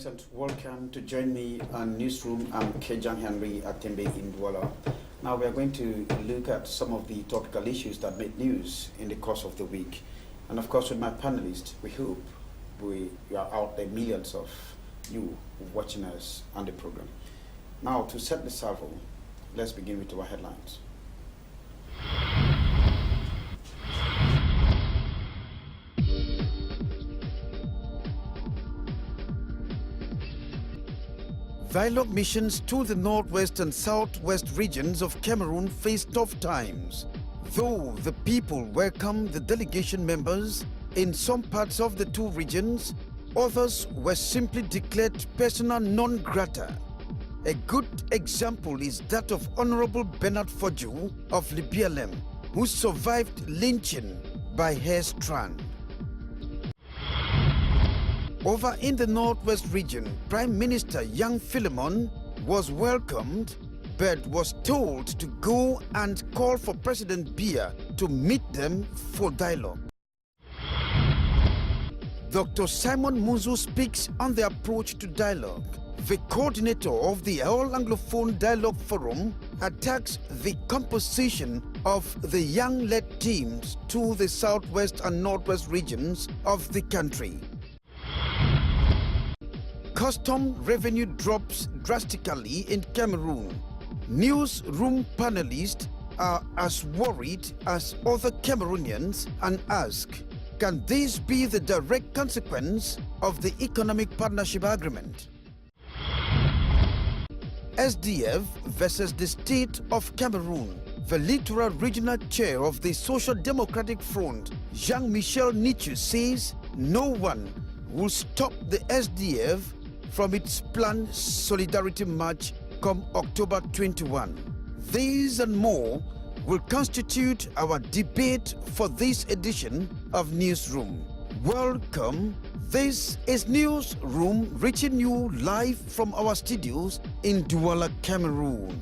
and welcome to join me on Newsroom. I'm Kejang Henry Atembe in Douala. Now we are going to look at some of the topical issues that made news in the course of the week. And of course with my panelists, we hope we are out there, millions of you watching us on the program. Now to set the salvo, let's begin with our headlines. Dialogue missions to the northwest and southwest regions of Cameroon face tough times. Though the people welcomed the delegation members in some parts of the two regions, others were simply declared persona non grata. A good example is that of Honorable Bernard Foju of Libialem, who survived lynching by Hair Strand. Over in the northwest region, Prime Minister Young Philemon was welcomed but was told to go and call for President Biya to meet them for dialogue. Dr. Simon Munzu speaks on the approach to dialogue. The coordinator of the All Anglophone Dialogue Forum attacks the composition of the young-led teams to the southwest and northwest regions of the country. Custom revenue drops drastically in Cameroon. Newsroom panelists are as worried as other Cameroonians and ask, can this be the direct consequence of the Economic Partnership Agreement? SDF versus the State of Cameroon. The Littoral Regional Chair of the Social Democratic Front, Jean-Michel Nietzsche, says no one will stop the SDF from its planned Solidarity March come October 21. These and more will constitute our debate for this edition of Newsroom. Welcome. This is Newsroom, reaching you live from our studios in Douala, Cameroon.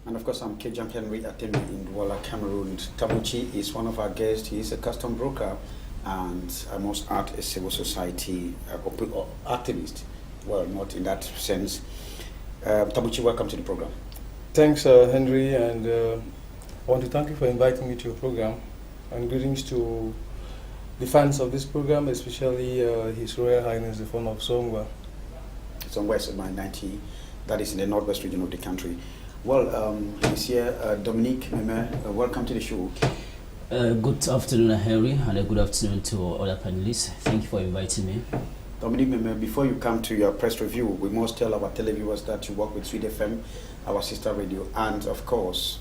And of course, I'm Kejang Henry Atembe in Douala, Cameroon. Tabuchi is one of our guests. He is a custom broker and I must add a civil society activist. Well, not in that sense. Tabuchi, welcome to the program. Thanks, Henry, and I want to thank you for inviting me to your program. And greetings to the fans of this program, especially His Royal Highness the Founder of Songwa. Songwa is my 90, that is in the northwest region of the country. Well, he's here, Dominique Meme, welcome to the show. Good afternoon, Henry, and a good afternoon to all our panelists. Thank you for inviting me. Dominique Meme, before you come to your press review, we must tell our televiewers that you work with Sweet FM, our sister radio, and of course,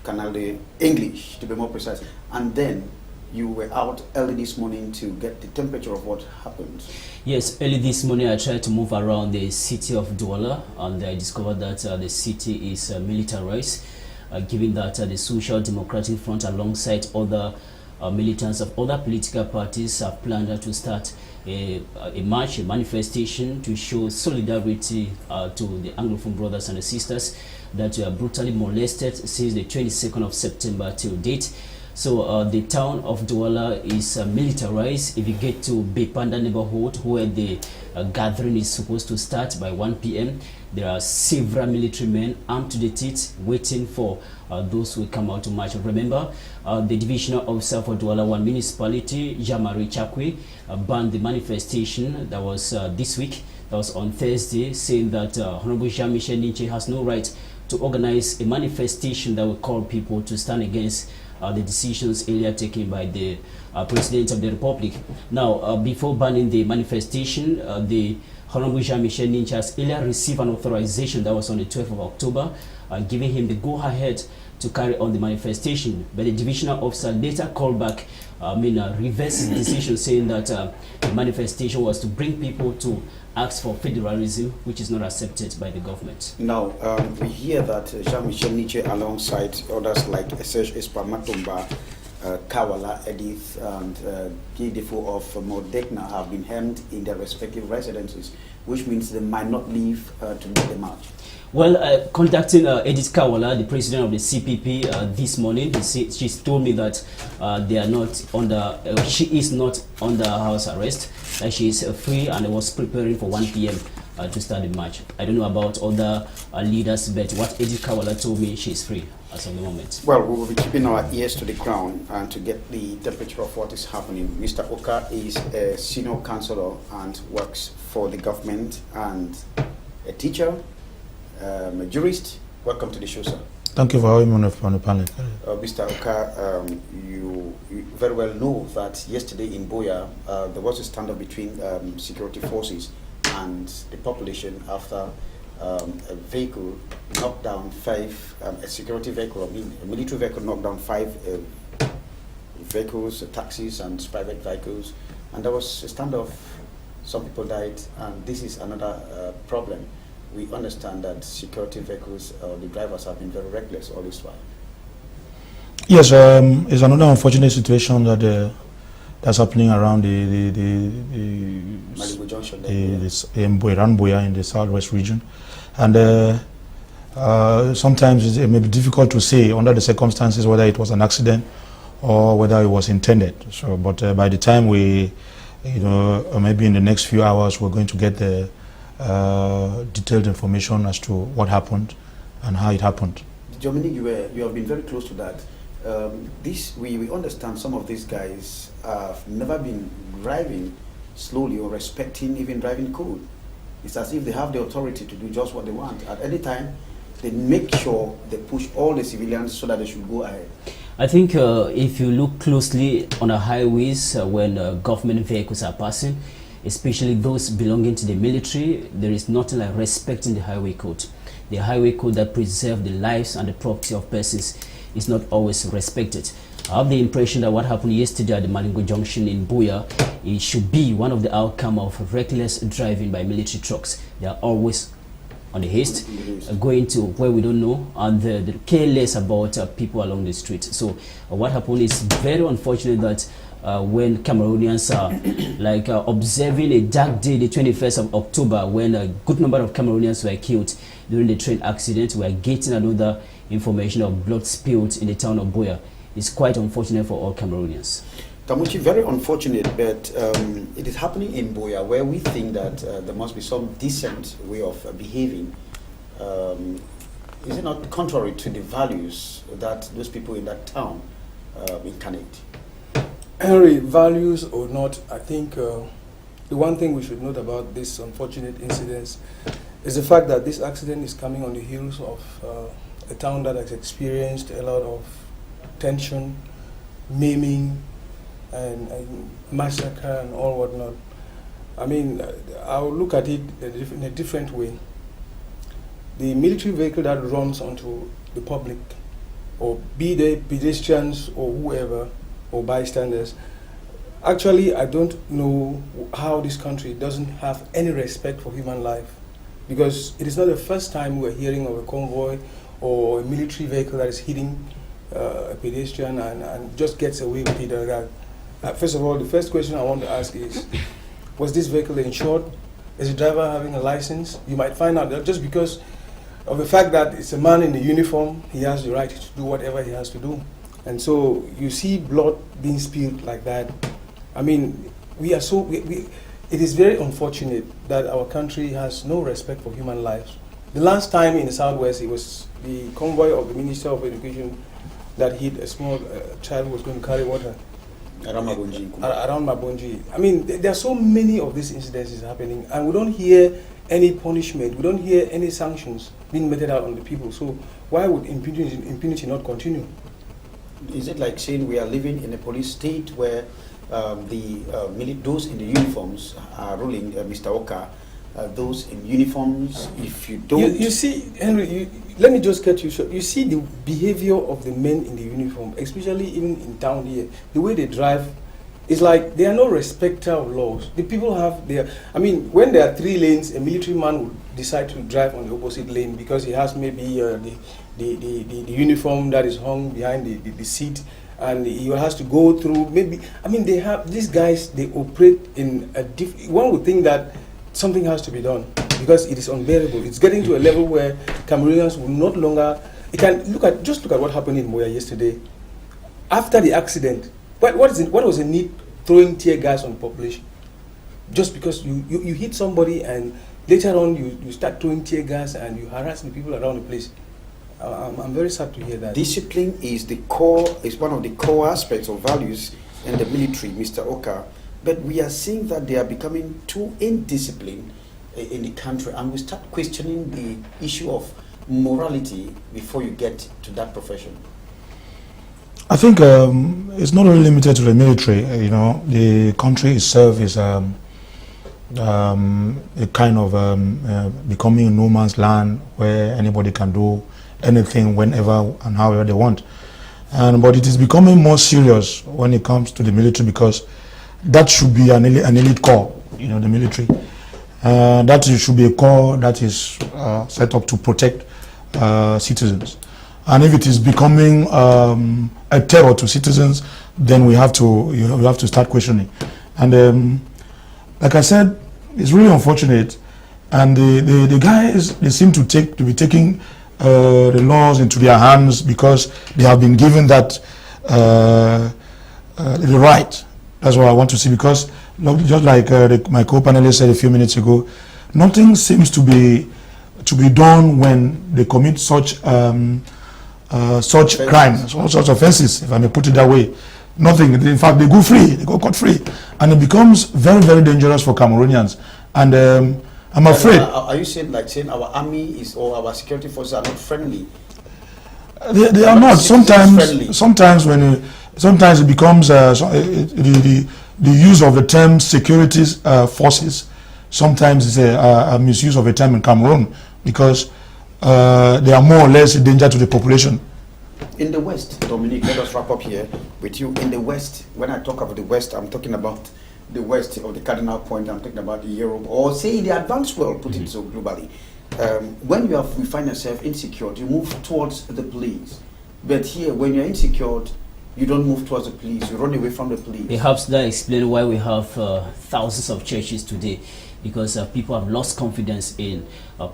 Canal de English, to be more precise. And then you were out early this morning to get the temperature of what happened. Yes, early this morning I tried to move around the city of Douala, and I discovered that the city is militarized, given that the Social Democratic Front alongside other militants of other political parties have planned to start a march, a manifestation to show solidarity to the Anglophone brothers and sisters that were brutally molested since the 22nd of September till date. So the town of Douala is militarized. If you get to Bepanda neighborhood, where the gathering is supposed to start by 1 p.m., there are several military men armed to the teeth waiting for those who come out to march. Remember, the divisional officer for Douala 1 municipality, Jean-Marie Chakwe, banned the manifestation that was this week, that was on Thursday, saying that Honorable Jean-Michel Nietzsche has no right to organize a manifestation that will call people to stand against the decisions earlier taken by the President of the Republic. Now, before banning the manifestation, the Honorable Jean-Michel Nietzsche has earlier received an authorization that was on the 12th of October, giving him the go-ahead to carry on the manifestation. But the divisional officer later called back, reversed his decision, saying that the manifestation was to bring people to ask for federalism, which is not accepted by the government. Now, we hear that Jean-Michel Nietzsche, alongside others like Serge Espa Matomba, Kawala, Edith, and Gidefo of Modekna have been hemmed in their respective residences, which means they might not leave to make the march. Well, contacting Edith Kawala, the president of the CPP, this morning, she's told me that they are not under, she is not under house arrest, that she is free and was preparing for 1 p.m. To start the march. I don't know about other leaders, but what Edith Kawala told me, she is free as of the moment. Well, we will be keeping our ears to the ground and to get the temperature of what is happening. Mr. Oka is a senior counselor and works for the government, and a teacher, a jurist. Welcome to the show, sir. Thank you for having me on the panel. Mr. Oka, you very well know that yesterday in Boya, there was a standoff between security forces and the population after a vehicle knocked down a security vehicle, a military vehicle knocked down 5 vehicles, taxis and private vehicles, and there was a standoff. Some people died, and this is another problem. We understand that security vehicles, the drivers have been very reckless all this while. Yes, it's another unfortunate situation that that's happening around the Malibu Junction, Boya in the southwest region, and sometimes it may be difficult to say under the circumstances whether it was an accident or whether it was intended. So, but by the time we, maybe in the next few hours, we're going to get the detailed information as to what happened and how it happened. Dominic, you have been very close to that. We understand some of these guys have never been driving slowly or respecting even driving code. It's as if they have the authority to do just what they want. At any time, they make sure they push all the civilians so that they should go ahead. I think if you look closely on the highways when government vehicles are passing, especially those belonging to the military, there is nothing like respecting the highway code. The highway code that preserves the lives and the property of persons is not always respected. I have the impression that what happened yesterday at the Malingo Junction in Boya, it should be one of the outcome of reckless driving by military trucks. They are always on the haste, going to where we don't know, and they care less about people along the street. So what happened is very unfortunate that when Cameroonians are like observing a dark day, the 21st of October, when a good number of Cameroonians were killed during the train accident, we are getting another information of blood spilled in the town of Boya. It's quite unfortunate for all Cameroonians. Tamuchi, very unfortunate, but it is happening in Boya, where we think that there must be some decent way of behaving. Is it not contrary to the values that those people in that town incarnate? Henry, values or not, I think the one thing we should note about this unfortunate incidents is the fact that this accident is coming on the heels of a town that has experienced a lot of tension, maiming, and massacre and all whatnot. I mean, I'll look at it in a different way. The military vehicle that runs onto the public, or be they pedestrians or whoever, or bystanders, actually I don't know how this country doesn't have any respect for human life, because it is not the first time we're hearing of a convoy or a military vehicle that is hitting a pedestrian and just gets away with it. First of all, the first question I want to ask is, was this vehicle insured? Is the driver having a license? You might find out that just because of the fact that it's a man in the uniform, he has the right to do whatever he has to do. And so you see blood being spilled like that. I mean, it is very unfortunate that our country has no respect for human lives. The last time in the Southwest, it was the convoy of the Minister of Education that hit a small child who was going to carry water. Around Mabonji. I mean, there are so many of these incidences happening, and we don't hear any punishment, we don't hear any sanctions being meted out on the people. So why would impunity not continue? Is it like saying we are living in a police state where those in the uniforms are ruling, Mr. Oka, those in uniforms, if you don't... You see, Henry, let me just cut you short. You see the behavior of the men in the uniform, especially even in town here, the way they drive, it's like they are no respecter of laws. The people have their... I mean, when there are 3 lanes, a military man would decide to drive on the opposite lane because he has maybe the uniform that is hung behind the seat, and he has to go through maybe. I mean, they have these guys. They operate in a different. One would think that something has to be done because it is unbearable. It's getting to a level where Cameroonians will not longer. You can look at what happened in Moya yesterday. After the accident, what was the need throwing tear gas on the population? Just because you hit somebody and later on you start throwing tear gas and you harass the people around the place. I'm very sad to hear that. Discipline is one of the core aspects of values in the military, Mr. Oka. But we are seeing that they are becoming too indisciplined in the country, and we start questioning the issue of morality before you get to that profession. I think it's not only limited to the military. The country itself is a kind of becoming a no man's land where anybody can do anything whenever and however they want. But it is becoming more serious when it comes to the military, because that should be an elite corps, the military. That should be a corps that is set up to protect citizens. And if it is becoming a terror to citizens, then we have to start questioning. And like I said, it's really unfortunate. And the guys, they seem to be taking the laws into their hands because they have been given that the right. That's what I want to see, because just like my co-panelist said a few minutes ago, nothing seems to be done when they commit such crimes, such offenses, if I may put it that way. Nothing. In fact, they go free. They go cut-free, and it becomes very, very dangerous for Cameroonians. And I'm afraid. Are you saying our army or our security forces are not friendly? They are not. Sometimes it becomes the use of the term security forces. Sometimes it's a misuse of a term in Cameroon, because they are more or less a danger to the population. In the West, Dominique, let us wrap up here with you. In the West, when I talk about the West, I'm talking about the West of the cardinal point. I'm talking about Europe, or say the advanced world, put it so globally. When you find yourself insecure, you move towards the police. But here, when you're insecure, you don't move towards the police. You run away from the police. Perhaps that explains why we have thousands of churches today, because people have lost confidence in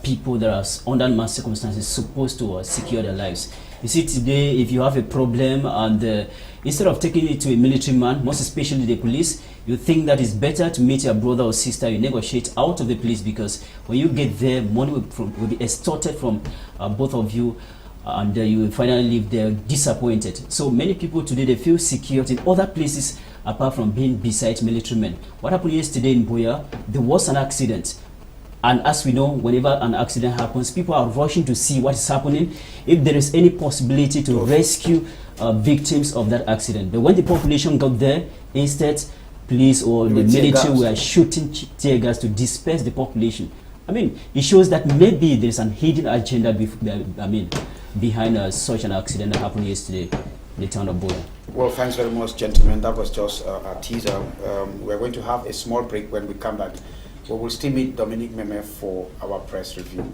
people that are under normal circumstances supposed to secure their lives. You see, today, if you have a problem and instead of taking it to a military man, most especially the police, you think that it's better to meet your brother or sister, you negotiate out of the police, because when you get there, money will be extorted from both of you, and you will finally leave there disappointed. So many people today, they feel secure in other places apart from being beside military men. What happened yesterday in Boya, there was an accident. And as we know, whenever an accident happens, people are rushing to see what is happening, if there is any possibility to rescue victims of that accident. But when the population got there, instead, police or the military were shooting tear gas to disperse the population. I mean, it shows that maybe there is an hidden agenda behind such an accident that happened yesterday in the town of Boya. Well, thanks very much, gentlemen. That was just a teaser. We're going to have a small break. When we come back, we will still meet Dominique Meme for our press review.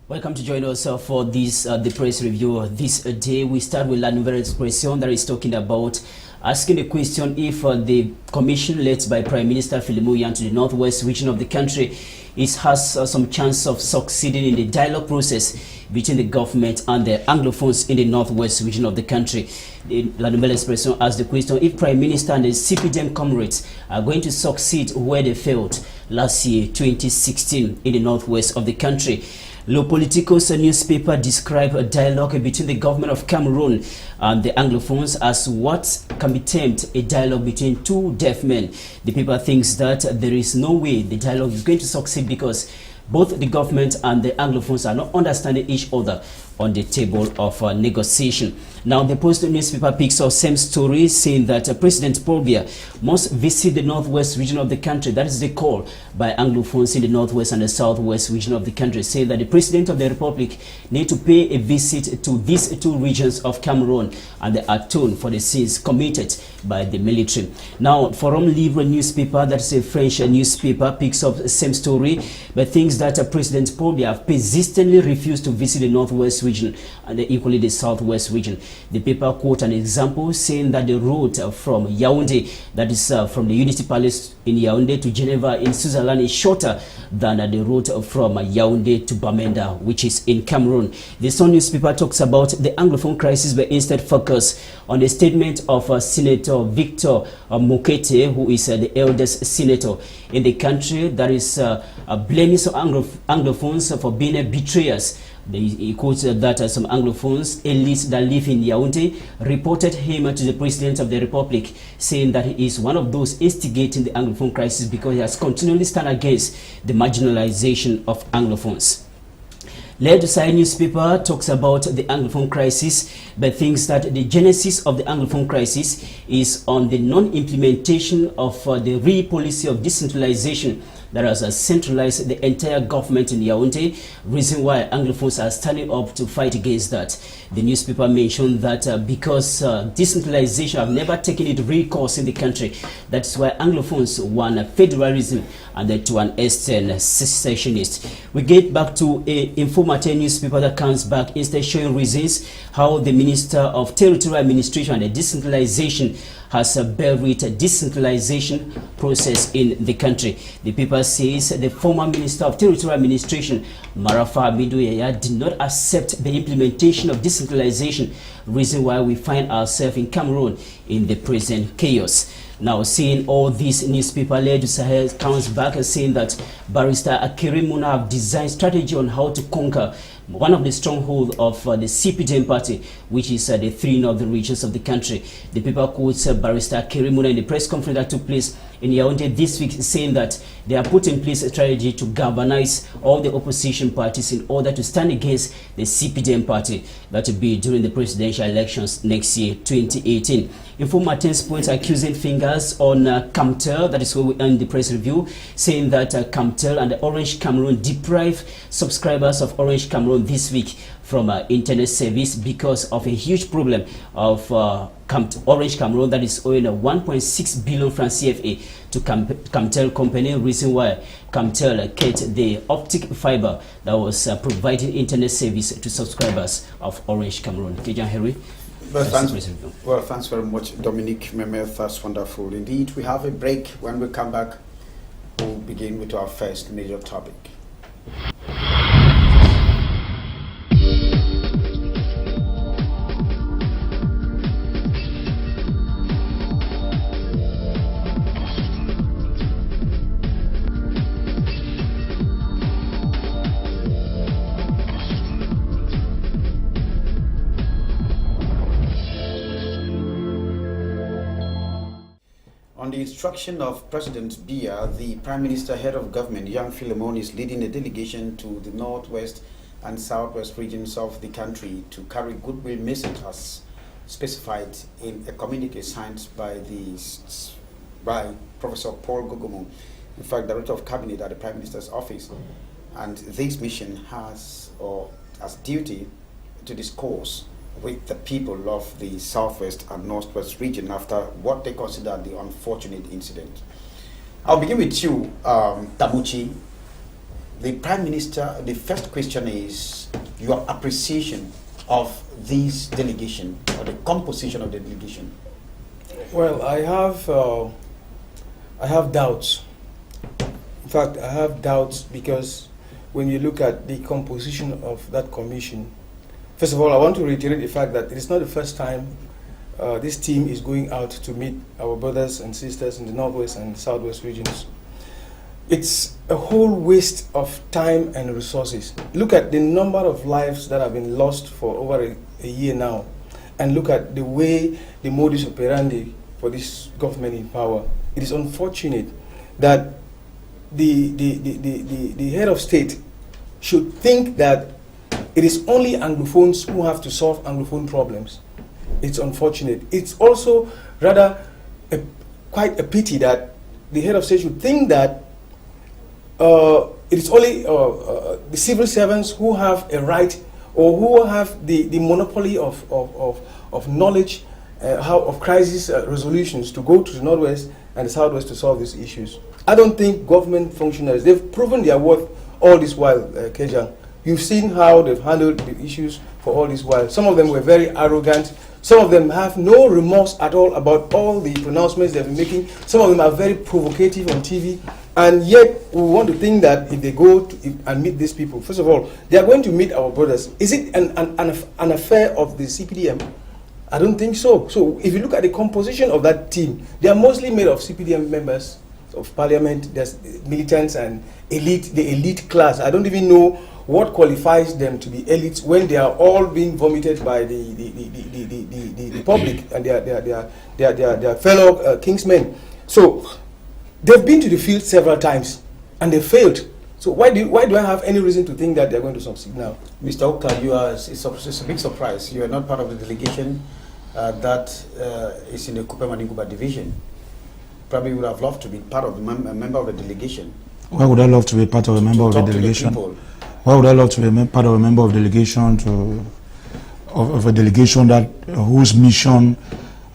Welcome to join us for this the press review this day. We start with La Nouvelle Expression that is talking about asking the question if the commission led by Prime Minister Philip Moyan to the northwest region of the country has some chance of succeeding in the dialogue process between the government and the Anglophones in the northwest region of the country. La Nouvelle Expression asked the question if Prime Minister and the CPDM comrades are going to succeed where they failed last year, 2016, in the northwest of the country. Le Politico's newspaper described a dialogue between the government of Cameroon and the Anglophones as what can be termed a dialogue between two deaf men. The paper thinks that there is no way the dialogue is going to succeed because both the government and the Anglophones are not understanding each other on the table of negotiation. Now, the Post newspaper picks up same story saying that President Paul Biya must visit the northwest region of the country. That is the call by Anglophones in the northwest and the southwest region of the country, saying that the President of the Republic need to pay a visit to these two regions of Cameroon and they atone for the sins committed by the military. Now, Forum Livre newspaper, that is a French newspaper, picks up the same story but thinks that President Paul Biya persistently refused to visit the northwest region and equally the southwest region. The paper quote an example saying that the road from Yaoundé, that is from the Unity Palace in Yaoundé to Geneva in Switzerland, is shorter than the road from Yaoundé to Bamenda, which is in Cameroon. The Sun newspaper talks about the Anglophone crisis but instead focus on the statement of Senator Victor Mokete, who is the eldest senator in the country, that is blaming some Anglophones for being betrayers. He quotes that some Anglophones, elites that live in Yaoundé, reported him to the President of the Republic, saying that he is one of those instigating the Anglophone crisis because he has continually stand against the marginalization of Anglophones. Le Dusai newspaper talks about the Anglophone crisis but thinks that the genesis of the Anglophone crisis is on the non-implementation of the real policy of decentralization that has centralized the entire government in Yaoundé, reason why Anglophones are standing up to fight against that. The newspaper mentioned that because decentralization have never taken its real course in the country, that's why Anglophones want federalism and to an extent secessionist. We get back to a Informateur newspaper that comes back instead showing reasons how the Minister of Territorial Administration and Decentralization has buried a decentralization process in the country. The paper says the former Minister of Territorial Administration, Marafa Midouya, did not accept the implementation of decentralization, reason why we find ourselves in Cameroon in the present chaos. Now, seeing all this, newspaper led to Sahel comes back and saying that Barrister Akerim Muna have designed strategy on how to conquer one of the strongholds of the CPDM party, which is the three northern regions of the country. The paper quotes Barrister Akerim Muna in the press conference that took place in Yaoundé this week, saying that they have put in place a strategy to galvanize all the opposition parties in order to stand against the CPDM party, that will be during the presidential elections next year, 2018. Informaten's points accusing fingers on Camtel, that is where we end the press review, saying that Camtel and the Orange Cameroon deprive subscribers of Orange Cameroon this week from internet service because of a huge problem of Orange Cameroon that is owing a 1.6 billion francs CFA to Camtel company, reason why Camtel cut the optic fiber that was providing internet service to subscribers of Orange Cameroon. Kejan Henry. Well, thanks very much, Dominique Memeth. That's wonderful indeed. We have a break. When we come back, we'll begin with our first major topic. On the instruction of President Biya, the Prime Minister, Head of Government, Jean Philemon, is leading a delegation to the northwest and southwest regions of the country to carry goodwill message as specified in a communique signed by Professor Paul Gogomo, in fact, Director of Cabinet at the Prime Minister's office. And this mission has as duty to discourse with the people of the southwest and northwest region after what they consider the unfortunate incident. I'll begin with you, Tamuchi. The Prime Minister, the first question is your appreciation of this delegation or the composition of the delegation. Well, I have doubts. In fact, I have doubts because when you look at the composition of that commission, first of all, I want to reiterate the fact that it is not the first time this team is going out to meet our brothers and sisters in the northwest and southwest regions. it's a whole waste of time and resources. Look at the number of lives that have been lost for over a year now, and look at the way the modus operandi for this government in power. It is unfortunate that the head of state should think that it is only Anglophones who have to solve Anglophone problems. It's unfortunate. It's also rather quite a pity that the head of state should think that it is only the civil servants who have a right or who have the monopoly of knowledge of crisis resolutions to go to the Northwest and the Southwest to solve these issues. I don't think government functionaries, they've proven their worth all this while, Kejang. You've seen how they've handled the issues for all this while. Some of them were very arrogant. Some of them have no remorse at all about all the pronouncements they've been making. Some of them are very provocative on TV. And yet, we want to think that if they go and meet these people, first of all, they are going to meet our brothers. Is it an affair of the CPDM? I don't think so. So if you look at the composition of that team, they are mostly made of CPDM members of parliament. There's militants and elite, the elite class. I don't even know what qualifies them to be elites when they are all being vomited by the public and their fellow kingsmen. So they've been to the field several times and they failed. So why do I have any reason to think that they're going to succeed now? Mr. Oka, it's a big surprise. You are not part of the delegation that is in the Kupe Maninguba division. Probably would have loved to be part of a member of the delegation. Why would I love to be part of a member of the delegation? Why would I love to be part of a member of delegation of a delegation that whose mission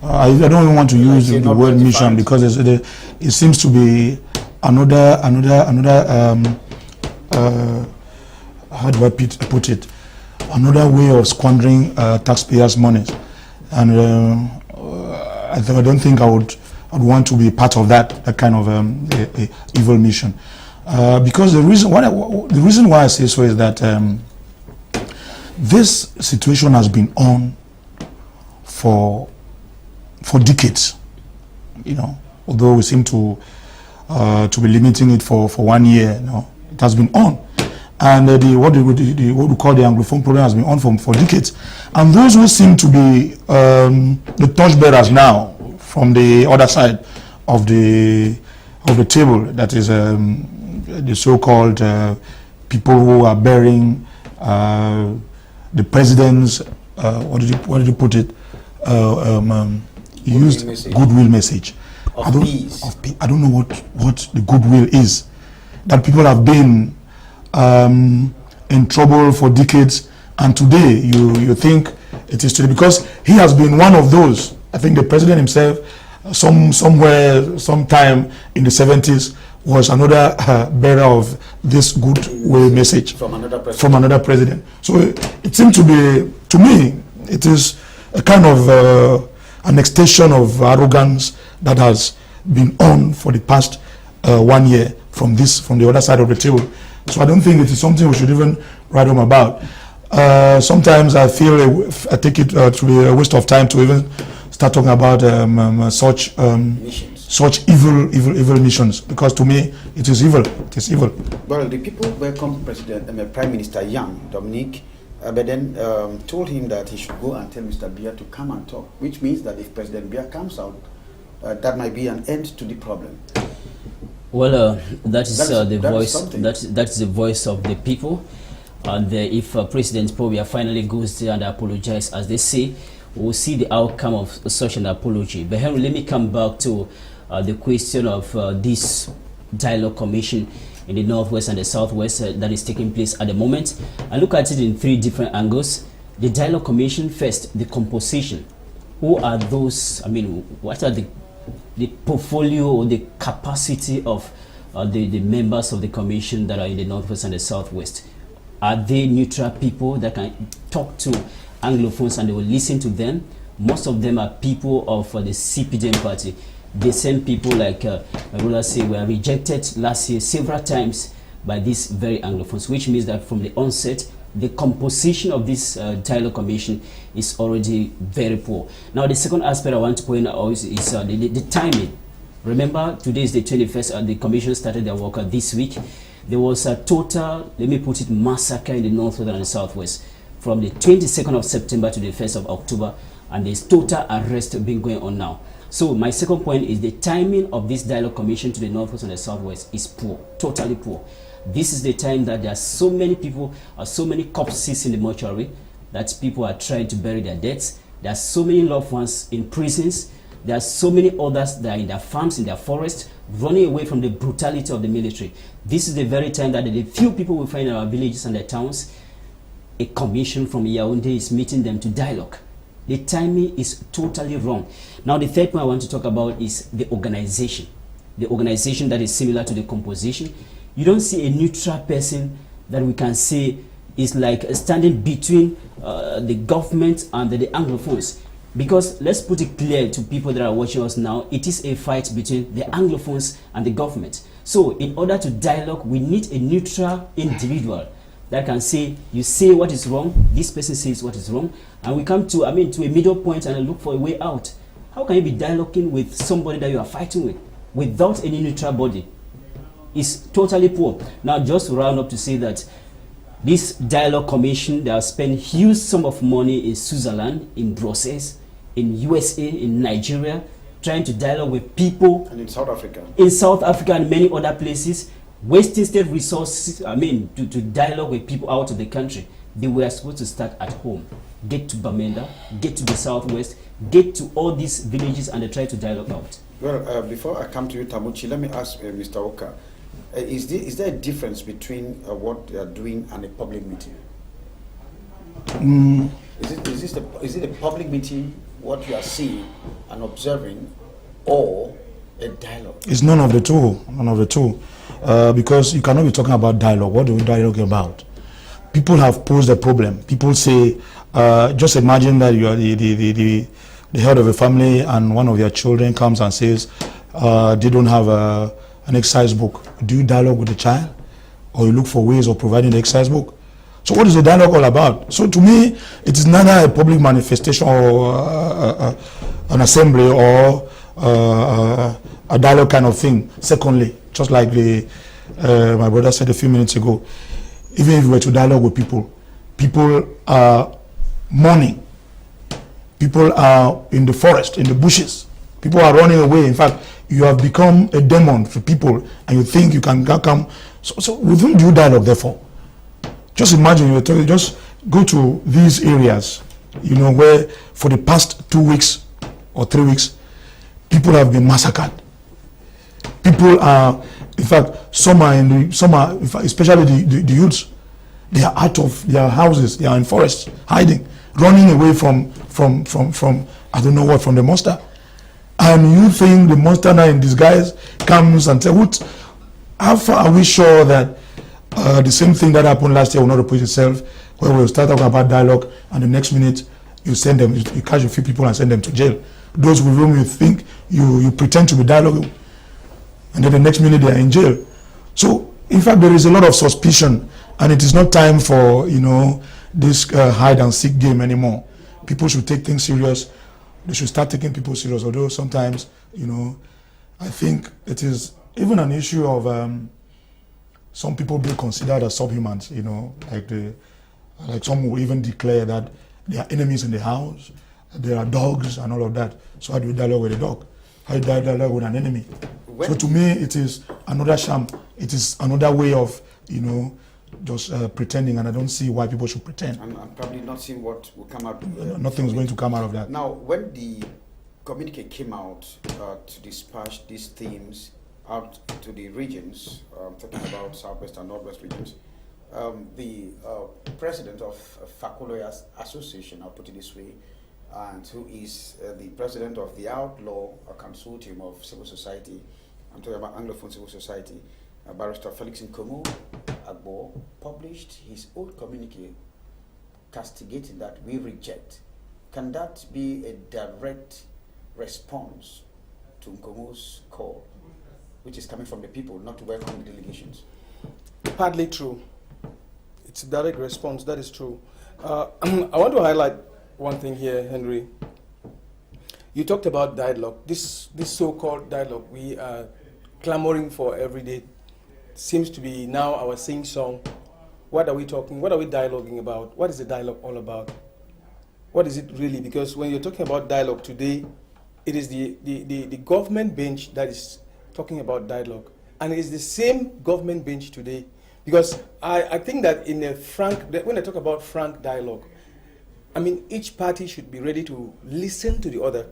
I don't even want to use the word mission because it seems to be another how do I put it? Another way of squandering taxpayers' money, and I don't think I'd want to be part of that kind of evil mission. Because the reason why I say so is that this situation has been on for decades, you know. Although we seem to be limiting it for 1 year, no, it has been on, and what we call the Anglophone problem has been on for decades. And those who seem to be the torchbearers now from the other side of the table, that is the so-called people who are bearing the president's what did you put it? He used goodwill message. I don't know what the goodwill is. That people have been in trouble for decades, and today you think it is today because he has been one of those. I think the president himself, sometime in the 70s, was another bearer of this goodwill message from another president. So it seemed to be, to me, it is a kind of an extension of arrogance that has been on for the past 1 year from the other side of the table. So I don't think it is something we should even write home about. Sometimes I feel I take it to be a waste of time to even start talking about such evil missions, because to me it is evil. It is evil. Well, the people welcomed Prime Minister Yang, Dominique, but then told him that he should go and tell Mr. Biya to come and talk, which means that if President Biya comes out, that might be an end to the problem. Well, that is the voice. That's the voice of the people. And if President Biya finally goes there and apologizes, as they say, we'll see the outcome of such an apology. But Henry, let me come back to the question of this dialogue commission in the Northwest and the Southwest that is taking place at the moment. I look at it in 3 different angles. The dialogue commission first, the composition. Who are those? I mean, what are the portfolio or the capacity of the members of the commission that are in the Northwest and the Southwest? Are they neutral people that can talk to Anglophones and they will listen to them? Most of them are people of the CPDM party. The same people, like my brother say, were rejected last year several times by these very Anglophones, which means that from the onset, the composition of this dialogue commission is already very poor. Now, the second aspect I want to point out is the timing. Remember, today is the 21st, and the commission started their work this week. There was a total, let me put it, massacre in the northwest and the southwest from the 22nd of September to the 1st of October, and there's total arrest being going on now. So my second point is the timing of this dialogue commission to the northwest and the southwest is poor, totally poor. This is the time that there are so many people, so many corpses in the mortuary, that people are trying to bury their deads. There are so many loved ones in prisons. There are so many others that are in their farms, in their forests, running away from the brutality of the military. This is the very time that the few people we find in our villages and their towns, a commission from Yaoundé is meeting them to dialogue. The timing is totally wrong. Now, the third point I want to talk about is the organization. The organization that is similar to the composition. You don't see a neutral person that we can say is like standing between the government and the Anglophones. Because let's put it clear to people that are watching us now, it is a fight between the Anglophones and the government. So in order to dialogue, we need a neutral individual that can say, you say what is wrong, this person says what is wrong, and we come to, to a middle point and look for a way out. How can you be dialoguing with somebody that you are fighting with without any neutral body? It's totally poor. Now, just to round up to say that this dialogue commission, they have spent huge sum of money in Switzerland, in Brussels, in USA, in Nigeria, trying to dialogue with people. And in South Africa. In South Africa and many other places, wasting state resources, to dialogue with people out of the country. They were supposed to start at home. Get to Bamenda, get to the southwest, get to all these villages and they try to dialogue out. Well, before I come to you, Tamuchi, let me ask Mr. Oka. Is there a difference between what they are doing and a public meeting? Is it a public meeting, what you are seeing and observing, or a dialogue? It's none of the two. None of the two. Because you cannot be talking about dialogue. What do we dialogue about? People have posed a problem. People say, just imagine that you are the head of a family and one of your children comes and says they don't have an exercise book. Do you dialogue with the child, or you look for ways of providing the exercise book? So what is the dialogue all about? So to me, it is neither a public manifestation or an assembly or a dialogue kind of thing. Secondly, just like my brother said a few minutes ago, even if we were to dialogue with people, people are mourning. People are in the forest, in the bushes. People are running away. In fact, you have become a demon for people, and you think you can come. So with whom do you dialogue, therefore? Just imagine you're talking, just go to these areas, where for the past 2 weeks or 3 weeks, people have been massacred. People are, in fact, some are, especially the youths, they are out of their houses, they are in forests, hiding, running away from I don't know what, from the monster. And you think the monster now in disguise comes and says, how far are we sure that the same thing that happened last year will not repeat itself, where we'll start talking about dialogue and the next minute you send them, you catch a few people and send them to jail. Those with whom you think you pretend to be dialoguing, and then the next minute they are in jail. So in fact there is a lot of suspicion, and it is not time for this hide and seek game anymore. People should take things serious. They should start taking people serious, although sometimes I think it is even an issue of some people being considered as subhumans, like some will even declare that there are enemies in the house, there are dogs and all of that. So how do you dialogue with a dog? How do you dialogue with an enemy? So to me, it is another sham. It is another way of, just pretending, and I don't see why people should pretend. I'm probably not seeing what will come out. Nothing is going to come out of that. Now, when the communique came out to dispatch these themes out to the regions, talking about Southwest and Northwest regions, the president of Fakoloyas Association, I'll put it this way, and who is the president of the Outlaw Consortium of Civil Society, I'm talking about Anglophone Civil Society, Barrister Felix Nkomo Agbo, published his own communique castigating that we reject. Can that be a direct response to Nkomo's call, which is coming from the people, not to welcome the delegations? Partly true. It's a direct response, that is true. I want to highlight one thing here, Henry. You talked about dialogue. This so-called dialogue we are clamoring for every day seems to be now our sing-song. What are we talking? What are we dialoguing about? What is the dialogue all about? What is it really? Because when you're talking about dialogue today, it is the government bench that is talking about dialogue. And it is the same government bench today. Because I think that in a when I talk about frank dialogue, I mean, each party should be ready to listen to the other.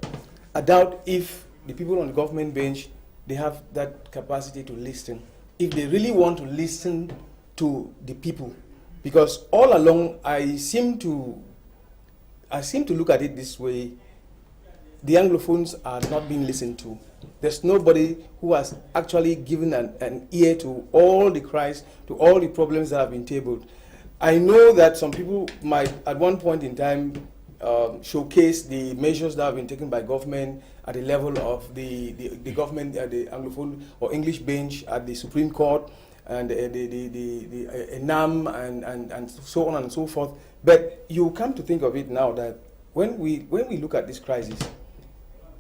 I doubt if the people on the government bench, they have that capacity to listen. If they really want to listen to the people. Because all along, I seem to look at it this way. The Anglophones are not being listened to. There's nobody who has actually given an ear to all the cries, to all the problems that have been tabled. I know that some people might, at one point in time, showcase the measures that have been taken by government at the level of the government, the Anglophone or English bench at the Supreme Court, and the NAM and so on and so forth. But you come to think of it now that when we look at this crisis,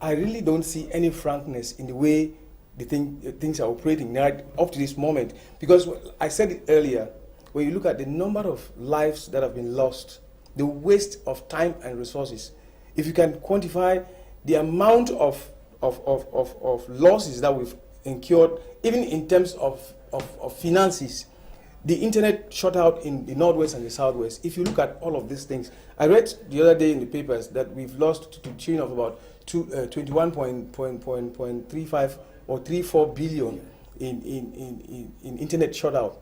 I really don't see any frankness in the way things are operating right up to this moment. Because I said it earlier, when you look at the number of lives that have been lost, the waste of time and resources, if you can quantify the amount of losses that we've incurred, even in terms of finances, the internet shut out in the Northwest and the Southwest. If you look at all of these things, I read the other day in the papers that we've lost to the tune of about 21.35 or 34 billion in internet shutout.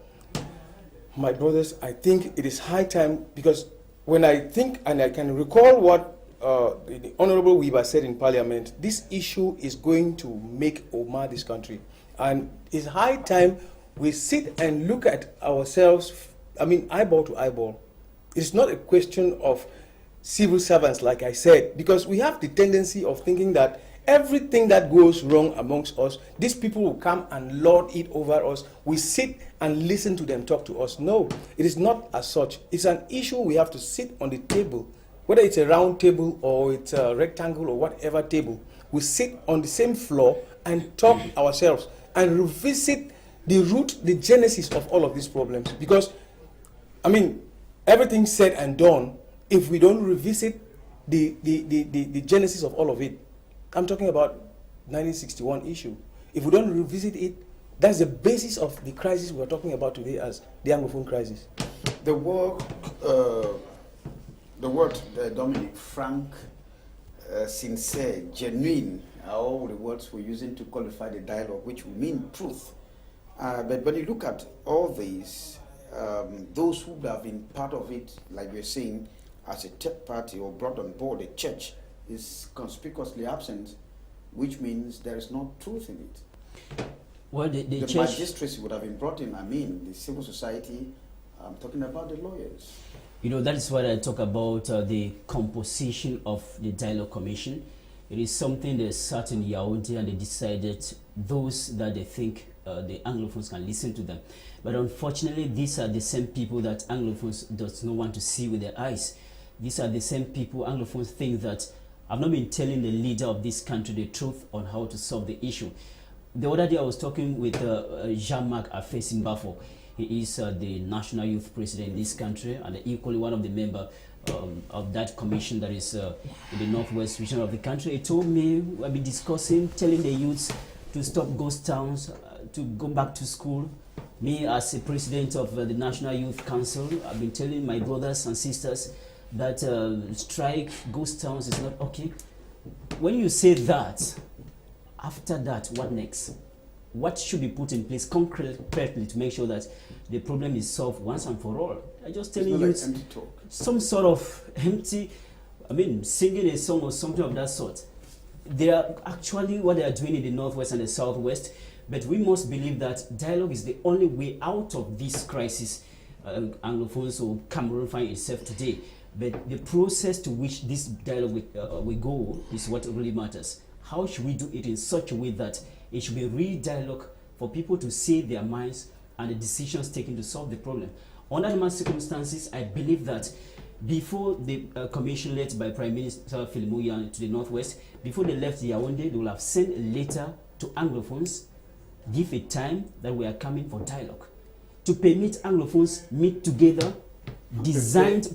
My brothers, I think it is high time, because when I think and I can recall what the Honorable Weaver said in Parliament, this issue is going to make or mar this country. And it's high time we sit and look at ourselves, I mean, eyeball to eyeball. It's not a question of civil servants, like I said, because we have the tendency of thinking that everything that goes wrong amongst us, these people will come and lord it over us. We sit and listen to them talk to us. No, it is not as such. It's an issue we have to sit on the table, whether it's a round table or it's a rectangle or whatever table. We sit on the same floor and talk ourselves and revisit the root, the genesis of all of these problems. Because, I mean, everything said and done, if we don't revisit the genesis of all of it, I'm talking about 1961 issue. If we don't revisit it, that's the basis of the crisis we're talking about today as the Anglophone crisis. The word, Dominic, frank, sincere, genuine, are all the words we're using to qualify the dialogue, which will mean truth. But when you look at all these, those who have been part of it, like we're saying, as a third party or brought on board, the church is conspicuously absent, which means there is no truth in it. Well, the church, magistracy would have been brought in. I mean, the civil society. I'm talking about the lawyers. You know, that is what I talk about, the composition of the Dialogue Commission. It is something they sat in Yaoundé and they decided those that they think the Anglophones can listen to them. But unfortunately, these are the same people that Anglophones does not want to see with their eyes. These are the same people Anglophones think that I've not been telling the leader of this country the truth on how to solve the issue. The other day I was talking with Jean-Marc Afesimbafo. He is the National Youth President in this country and equally one of the members of that commission that is in the Northwest region of the country. He told me, I've been discussing, telling the youths to stop ghost towns, to go back to school. Me as a president of the National Youth Council, I've been telling my brothers and sisters that strike ghost towns is not okay. When you say that, after that, what next? What should be put in place concretely to make sure that the problem is solved once and for all? I'm just telling you, like empty talk. Some sort of empty, I mean, singing a song or something of that sort. They are actually what they are doing in the Northwest and the Southwest, but we must believe that dialogue is the only way out of this crisis Anglophones or Cameroon find itself today. But the process to which this dialogue will go is what really matters. How should we do it in such a way that it should be real dialogue for people to say their minds and the decisions taken to solve the problem? Under normal circumstances, I believe that before the commission led by Prime Minister Filimoyan to the Northwest, before they left Yaoundé, they will have sent a letter to Anglophones, give a time that we are coming for dialogue, to permit Anglophones meet together,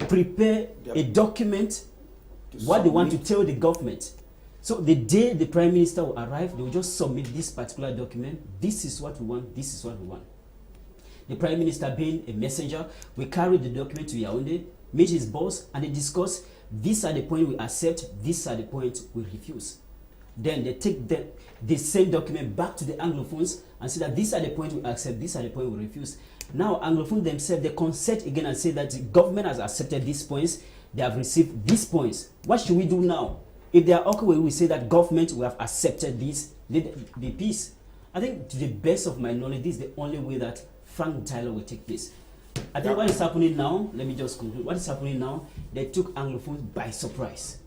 prepare a document, what they want to tell the government. So the day the Prime Minister will arrive, they will just submit this particular document. This is what we want, this is what we want. The Prime Minister, being a messenger, will carry the document to Yaoundé, meet his boss, and they discuss, these are the points we accept, these are the points we refuse. Then they take the same document back to the Anglophones and say that these are the points we accept, these are the points we refuse. Now Anglophones themselves, they consent again and say that the government has accepted these points, they have received these points. What should we do now? If they are okay, we say that government, we have accepted this, let the peace. I think, to the best of my knowledge, this is the only way that frank dialogue will take place. I think what is happening now, let me just conclude, what is happening now, they took Anglophones by surprise.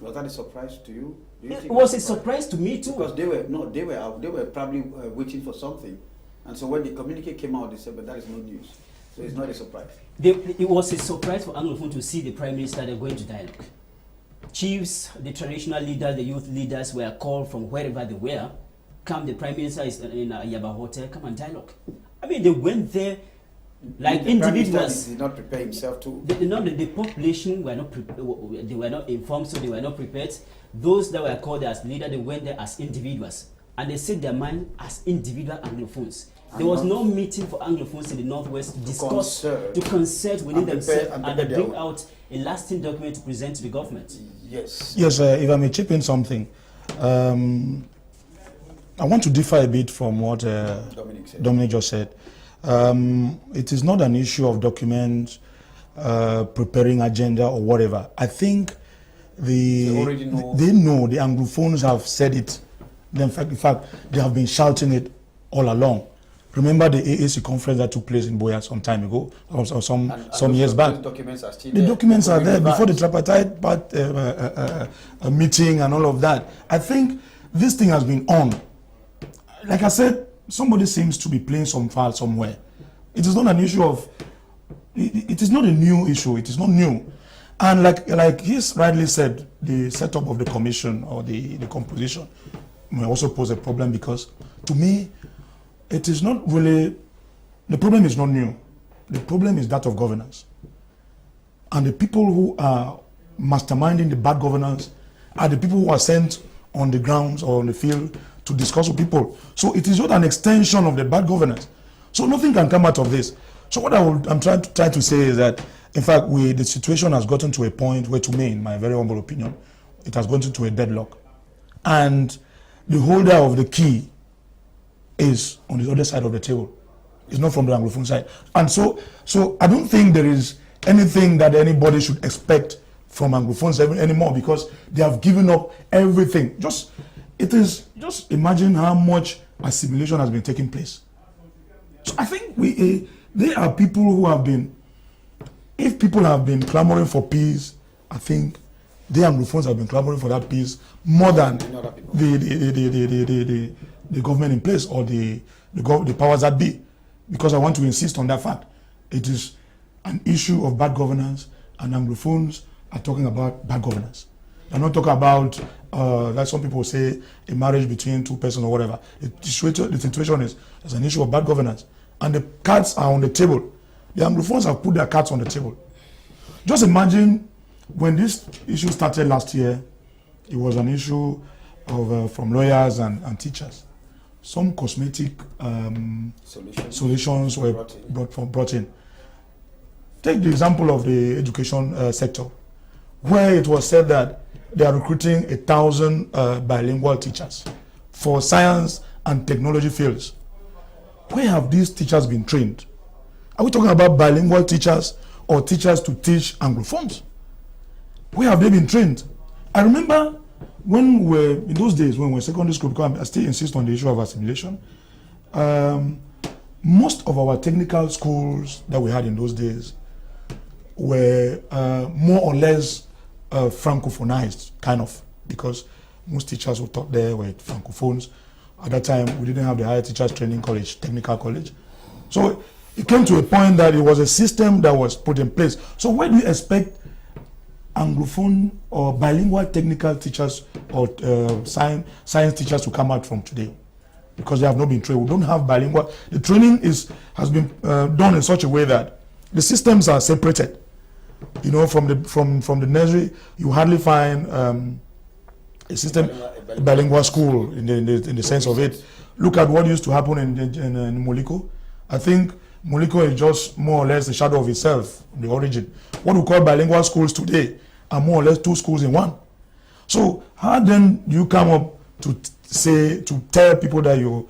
Was that a surprise to you? Do you think It was a surprise to me too. Because they were probably waiting for something, and so when the communique came out, they said, but that is no news. So it's not a surprise. It was a surprise for Anglophones to see the Prime Minister, they're going to dialogue. Chiefs, the traditional leaders, the youth leaders were called from wherever they were. Come, the Prime Minister is in Yaba Hotel, come and dialogue. I mean, they went there like the individuals. Prime Minister did not prepare himself to. The population were not they were not informed, so they were not prepared. Those that were called as leaders, they went there as individuals, and they set their mind as individual Anglophones. There was no meeting for Anglophones in the Northwest to discuss, to concert within themselves, and they bring out a lasting document to present to the government. Yes. Yes, if I may chip in something, I want to differ a bit from what Dominic just said. It is not an issue of documents, preparing agenda or whatever. I think they know, the Anglophones have said it. In fact, they have been shouting it all along. Remember the AAC conference that took place in Boya some time ago, or some years back. Those documents are still the there. documents are there before the tripartite meeting and all of that. I think this thing has been on. Like I said, somebody seems to be playing some file somewhere. It is not an issue of. It is not a new issue. It is not new, and like he's rightly said, the setup of the commission or the composition may also pose a problem, because to me, it is not really, the problem is not new. The problem is that of governance. And the people who are masterminding the bad governance are the people who are sent on the grounds or on the field to discuss with people. So it is not an extension of the bad governance. So nothing can come out of this. So what I'm trying to say is that, in fact, the situation has gotten to a point where, to me, in my very humble opinion, it has gotten to a deadlock. And the holder of the key is on the other side of the table. It's not from the Anglophone side. And so I don't think there is anything that anybody should expect from Anglophones anymore, because they have given up everything. Just imagine how much assimilation has been taking place. So I think there are people who have been, if people have been clamoring for peace, I think the Anglophones have been clamoring for that peace more than the government in place or the powers that be, because I want to insist on that fact. It is an issue of bad governance, and Anglophones are talking about bad governance. They're not talking about, like some people say, a marriage between two persons or whatever. The situation is, there's an issue of bad governance, and the cards are on the table. The Anglophones have put their cards on the table. Just imagine when this issue started last year, it was an issue of from lawyers and teachers. Some cosmetic solutions were brought in. Take the example of the education sector, where it was said that they are recruiting 1,000 bilingual teachers for science and technology fields. Where have these teachers been trained? Are we talking about bilingual teachers or teachers to teach Anglophones? Where have they been trained? I remember when we were, in those days, when we were in secondary school, because I still insist on the issue of assimilation, most of our technical schools that we had in those days were more or less francophonized, kind of, because most teachers who taught there were francophones. At that time, we didn't have the higher teachers training college, technical college. So It came to a point that it was a system that was put in place. So where do you expect Anglophone or bilingual technical teachers or science teachers to come out from today? Because they have not been trained. We don't have bilingual. The training has been done in such a way that the systems are separated. You know, from the nursery, you hardly find a system, a bilingual school in the sense of it. Look at what used to happen in Moliko. I think Moliko is just more or less the shadow of itself, the origin. What we call bilingual schools today are more or less two schools in one. So how then do you come up to tell people that you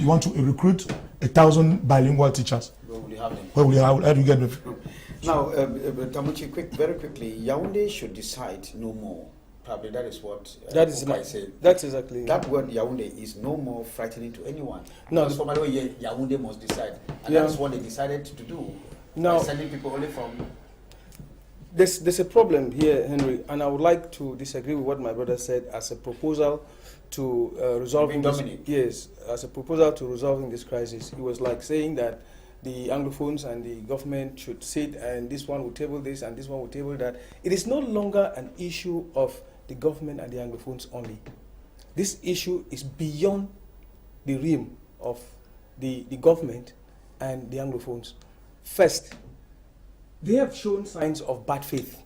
want to recruit 1,000 bilingual teachers? Where will you have them? How do you get them? Now, Tamuchi, very quickly, Yaoundé should decide no more. Probably that is what That is Okai said. That's exactly That word Yaoundé is no more frightening to anyone. No. Because formally, Yaoundé must decide. And Yeah. that's what they decided to do. Now- By sending people only from... There's a problem here, Henry, and I would like to disagree with what my brother said as a proposal to resolving this. Dominic. Yes, as a proposal to resolving this crisis. It was like saying that the Anglophones and the government should sit and this one will table this and this one will table that. It is no longer an issue of the government and the Anglophones only. This issue is beyond the realm of the government and the Anglophones. First, they have shown signs of bad faith,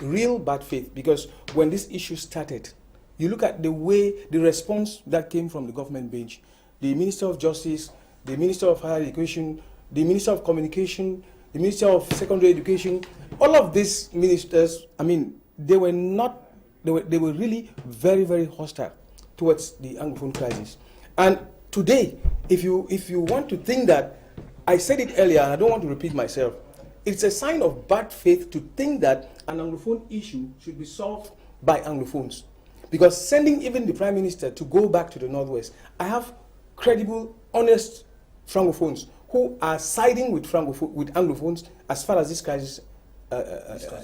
real bad faith, because when this issue started, you look at the way, the response that came from the government bench, the Minister of Justice, the Minister of Higher Education, the Minister of Communication, the Minister of Secondary Education, all of these ministers, I mean, they were really very, very hostile towards the Anglophone crisis. And today, if you want to think that, I said it earlier, and I don't want to repeat myself, it's a sign of bad faith to think that an Anglophone issue should be solved by Anglophones. Because sending even the Prime Minister to go back to the Northwest, I have credible, honest Francophones who are siding with Anglophones as far as this crisis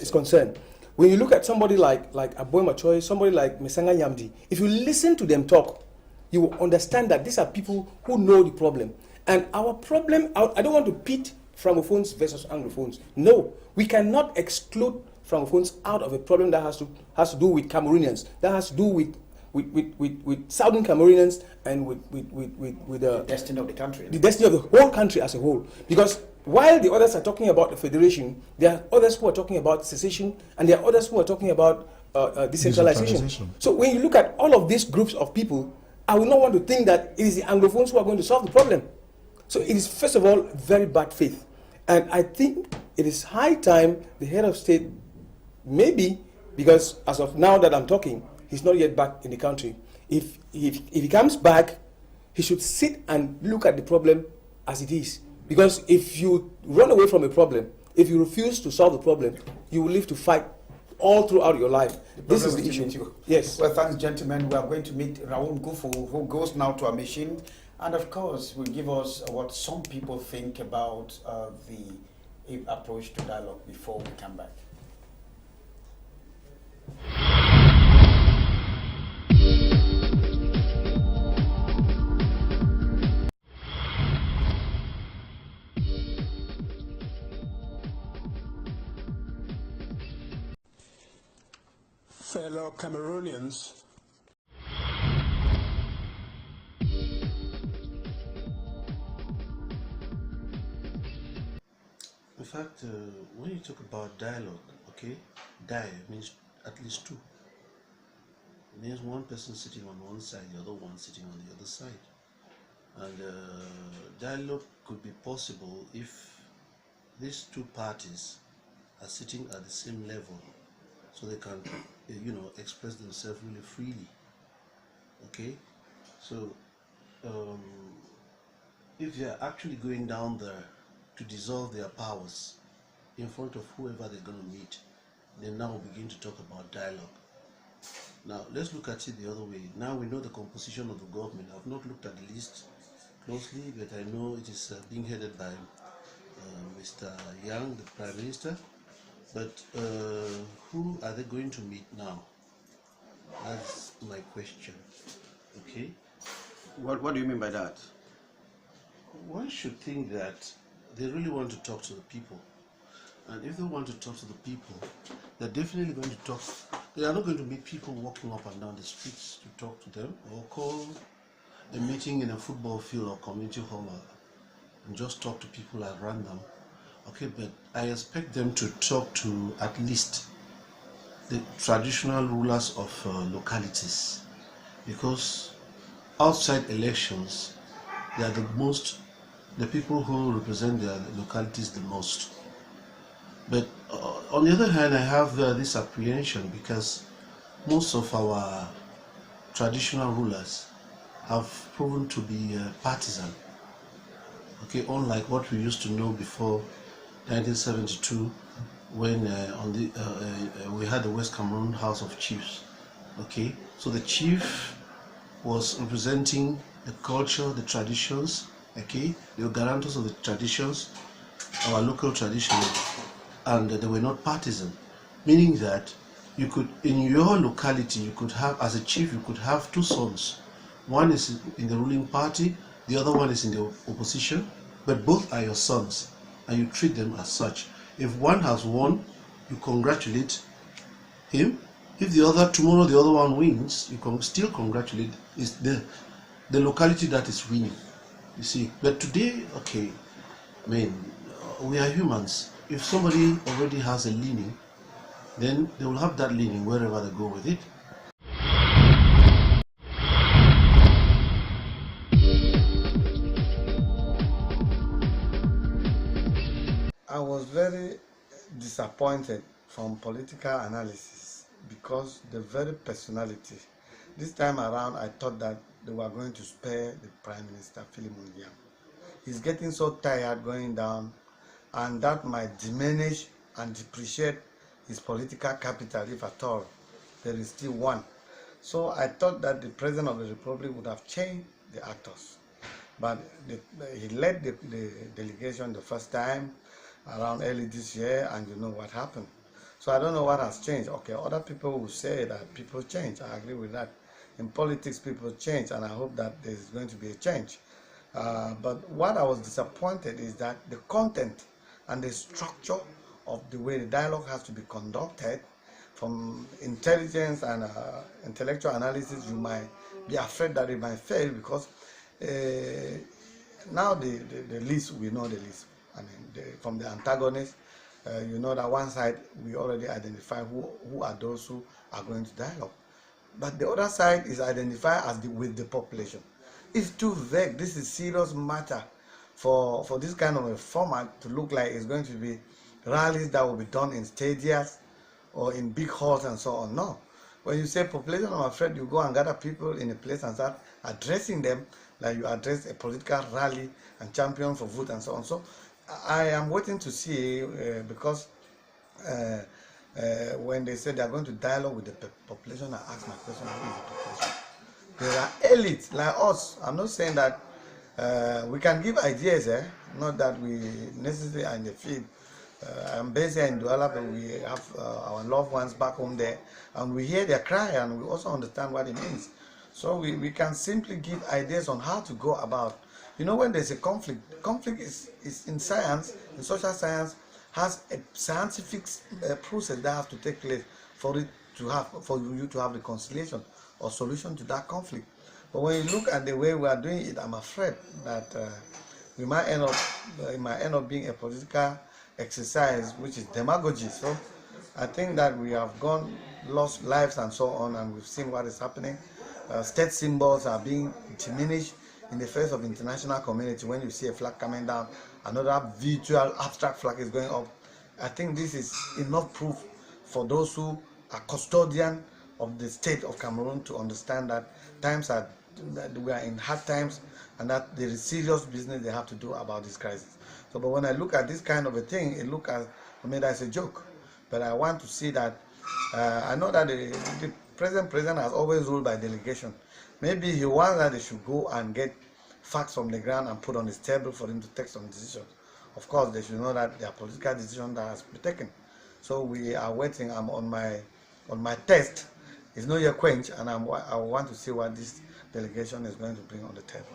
is concerned. When you look at somebody like Aboima Choi, somebody like Mesanga Yamdi, if you listen to them talk, you will understand that these are people who know the problem. And our problem, I don't want to pit Francophones versus Anglophones. No, we cannot exclude Francophones out of a problem that has to do with Cameroonians, that has to do with Southern Cameroonians and with the destiny of the country. The destiny of the whole country as a whole. Because while the others are talking about the federation, there are others who are talking about secession, and there are others who are talking about decentralization. So when you look at all of these groups of people, I would not want to think that it is the Anglophones who are going to solve the problem. So it is, first of all, very bad faith. And I think it is high time the head of state, maybe, because as of now that I'm talking, he's not yet back in the country. If he comes back, he should sit and look at the problem as it is. Because if you run away from a problem, if you refuse to solve the problem, you will live to fight all throughout your life. This is the issue. Yes. Well, thanks, gentlemen. We are going to meet Raoul Gufo, who goes now to our machine, and of course, will give us what some people think about the approach to dialogue before we come back. Fellow Cameroonians, in fact, when you talk about dialogue, okay, means at least two. It means one person sitting on one side, the other one sitting on the other side. And dialogue could be possible if these two parties are sitting at the same level, so they can, express themselves really freely. Okay, so if they are actually going down there to dissolve their powers in front of whoever they're going to meet, then now we begin to talk about dialogue. Now let's look at it the other way. Now we know the composition of the government. I've not looked at the list closely, but I know it is being headed by Mr. Yang, the Prime Minister. But who are they going to meet now? That's my question. Okay. What do you mean by that? One should think that they really want to talk to the people. And if they want to talk to the people, they're definitely going to talk. They are not going to meet people walking up and down the streets to talk to them, or call a meeting in a football field or community hall and just talk to people at random. Okay, but I expect them to talk to at least the traditional rulers of localities, because outside elections, they are the people who represent their localities the most. But on the other hand, I have this apprehension because most of our traditional rulers have proven to be partisan. Okay, unlike what we used to know before 1972, when we had the West Cameroon House of Chiefs. Okay, so the chief was representing the culture, the traditions. Okay, they were guarantors of the traditions, our local traditions, and they were not partisan, meaning that you could, in your locality, you could have, as a chief, you could have two sons. One is in the ruling party, the other one is in the opposition, but both are your sons, and you treat them as such. If one has won, you congratulate him. If tomorrow the other one wins, you can still congratulate. It's the locality that is winning, you see. But today, okay, I mean, we are humans. If somebody already has a leaning, then they will have that leaning wherever they go with it. I was very disappointed from political analysis because the very personality. This time around, I thought that they were going to spare the Prime Minister, Philemon Liam. He's getting so tired going down, and that might diminish and depreciate his political capital, if at all there is still one. So I thought that the President of the Republic would have changed the actors. But he led the delegation the first time around early this year, and you know what happened. So I don't know what has changed. Okay, other people will say that people change. I agree with that. In politics, people change, and I hope that there is going to be a change. But what I was disappointed is that the content and the structure of the way the dialogue has to be conducted, from intelligence and intellectual analysis, you might be afraid that it might fail because now the list, we know the list. I mean, from the antagonist, you know that one side, we already identify who are those who are going to dialogue. But the other side is identified as with the population. It's too vague. This is serious matter for this kind of a format to look like it's going to be rallies that will be done in stadiums or in big halls and so on. No. When you say population, I'm afraid you go and gather people in a place and start addressing them like you address a political rally and champion for vote and so on. So I am waiting to see because when they say they are going to dialogue with the population, I ask my question, who is the population? There are elites like us. I'm not saying that we can give ideas, not that we necessarily are in the field. I'm based here in Douala, but we have our loved ones back home there, and we hear their cry, and we also understand what it means. So we can simply give ideas on how to go about. You know, when there's a conflict is in science, in social science, has a scientific process that has to take place for you to have reconciliation or solution to that conflict. But when you look at the way we are doing it, I'm afraid that it might end up being a political exercise which is demagogy. So I think that we have lost lives and so on, and we've seen what is happening. State symbols are being diminished in the face of international community. When you see a flag coming down, another virtual abstract flag is going up. I think this is enough proof for those who are custodian of the state of Cameroon to understand that we are in hard times, and that there is serious business they have to do about this crisis. So, but when I look at this kind of a thing, it looks as a joke. But I want to see that. I know that the president has always ruled by delegation. Maybe he wants that they should go and get facts from the ground and put on his table for him to take some decisions. Of course, they should know that there are political decisions that has to be taken. So we are waiting. I'm on my test. It's not yet quenched, and I want to see what this delegation is going to bring on the table.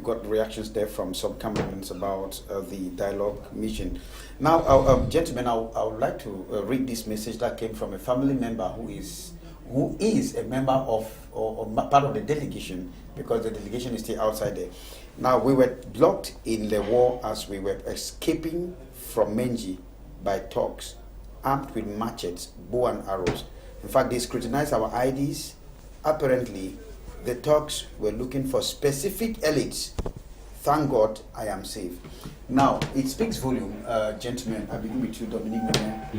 you got reactions there from some Cameroonians about the dialogue mission. Now, gentlemen, I would like to read this message that came from a family member who is a member of or part of the delegation, because the delegation is still outside there. Now, we were blocked in the war as we were escaping from Menji by thugs armed with machetes, bow and arrows. In fact, they scrutinized our IDs. Apparently, the thugs were looking for specific elites. Thank God I am safe. Now, it speaks volume, gentlemen. I begin with you, Dominique,